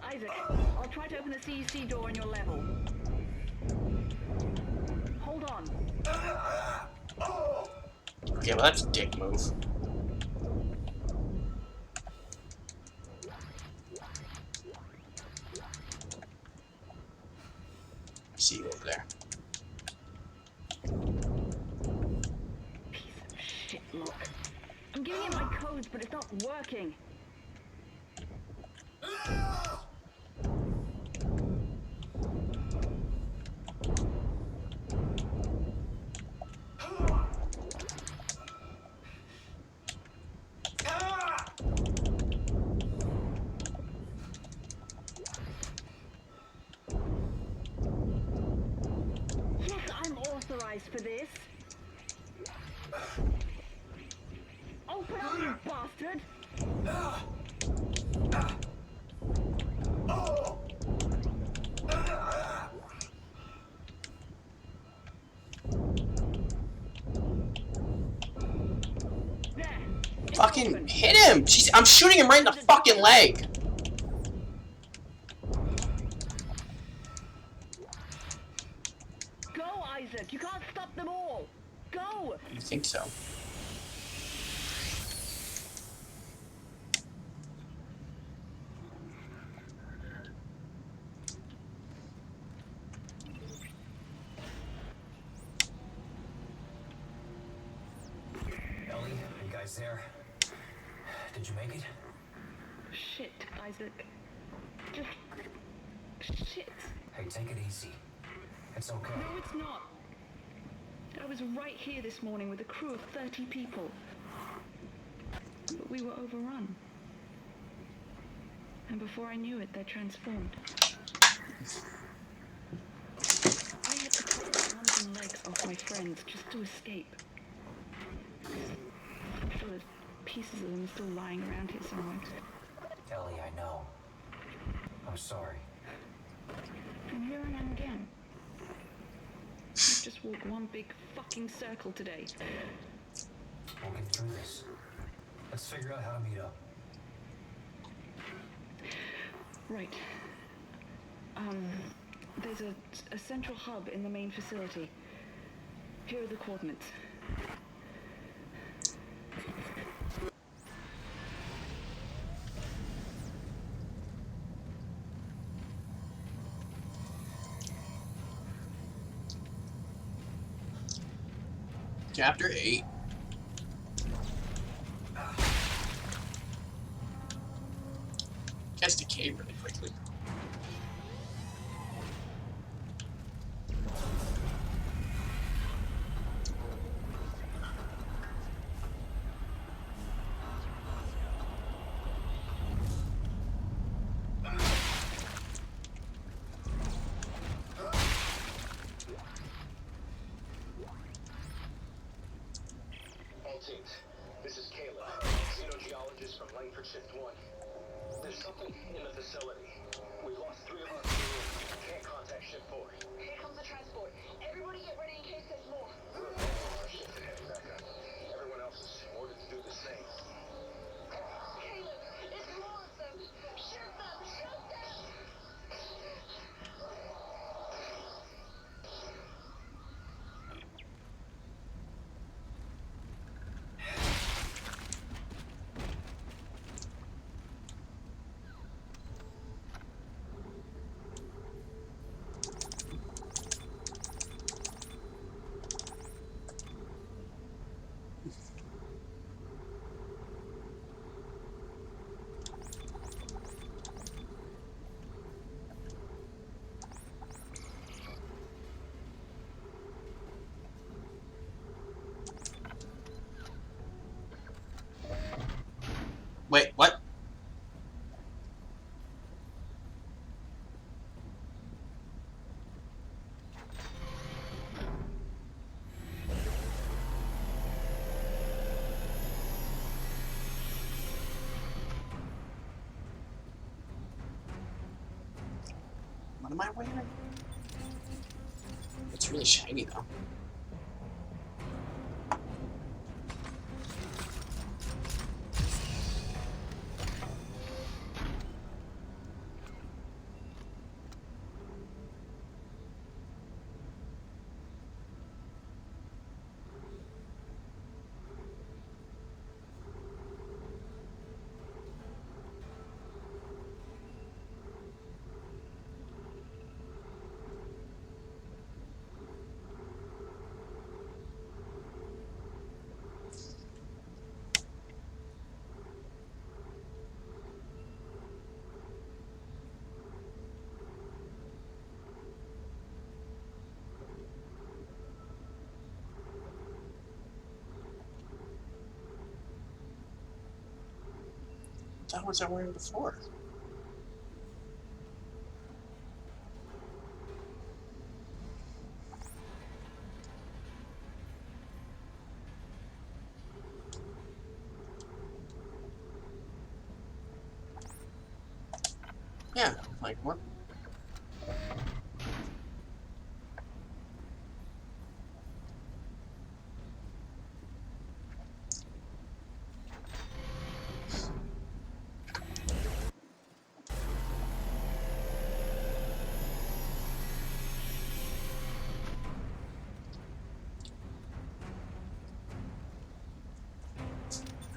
Isaac, I'll try to open the CEC door on your level. Hold on. Okay, well that's a dick move. I see you over there. Piece of shit lock. I'm giving it my codes, but it's not working. Yes, I'm authorized for this. Open up, you bastard! There. It's Fucking open. hit him! Jeez, I'm shooting him right in the fucking leg! Go, Isaac! You can't stop them all! Go! You think so? Ellie, you guys there? Did you make it? Shit, Isaac. Just... shit. Hey, take it easy. It's okay. No, it's not. I was right here this morning with a crew of 30 people. But we were overrun. And before I knew it, they transformed. I had to cut the arms and legs off my friends just to escape. I'm sure there's pieces of them still lying around here somewhere. Ellie, I know. I'm sorry. And here I am again. I've just walked one big fucking circle today. We'll get through this. Let's figure out how to meet up. Right. There's a central hub in the main facility. Here are the coordinates. Chapter 8. Gets decayed really quickly. This is Caleb, xenogeologist from Langford Shift 1. There's something in the facility. Wait, what? What am I wearing? It's really shiny, though. What was I wearing before? Yeah, like what?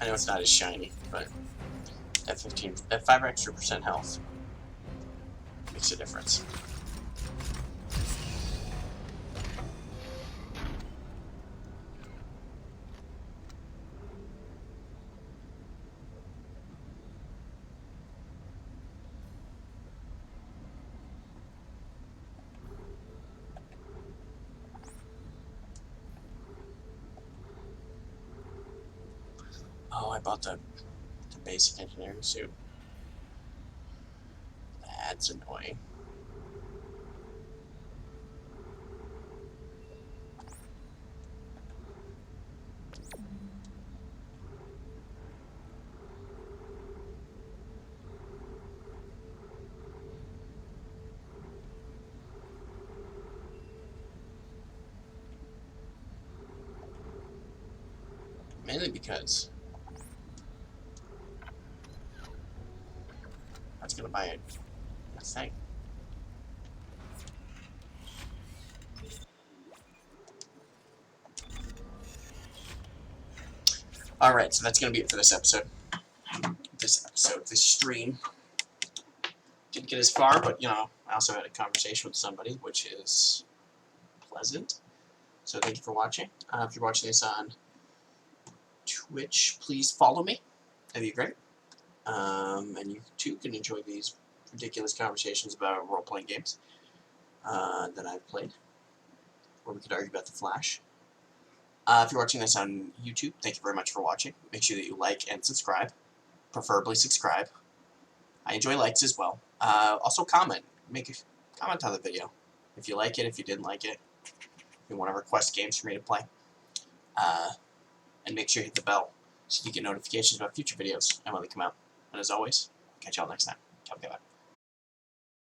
I know it's not as shiny, but that 5 extra % health makes a difference. Oh, I bought the basic engineering suit. That's annoying. Mainly because I was gonna buy a thing. Alright, so that's gonna be it for this episode. This stream. Didn't get as far, but, you know, I also had a conversation with somebody, which is pleasant. So thank you for watching. If you're watching this on Twitch, please follow me. That'd be great. And you, too, can enjoy these ridiculous conversations about role-playing games that I've played. Or we could argue about The Flash. If you're watching this on YouTube, thank you very much for watching. Make sure that you like and subscribe. Preferably subscribe. I enjoy likes as well. Also comment. Make a comment on the video. If you like it, if you didn't like it. If you want to request games for me to play. And make sure you hit the bell so you get notifications about future videos and when they come out. And as always, catch y'all next time. Ciao, bye.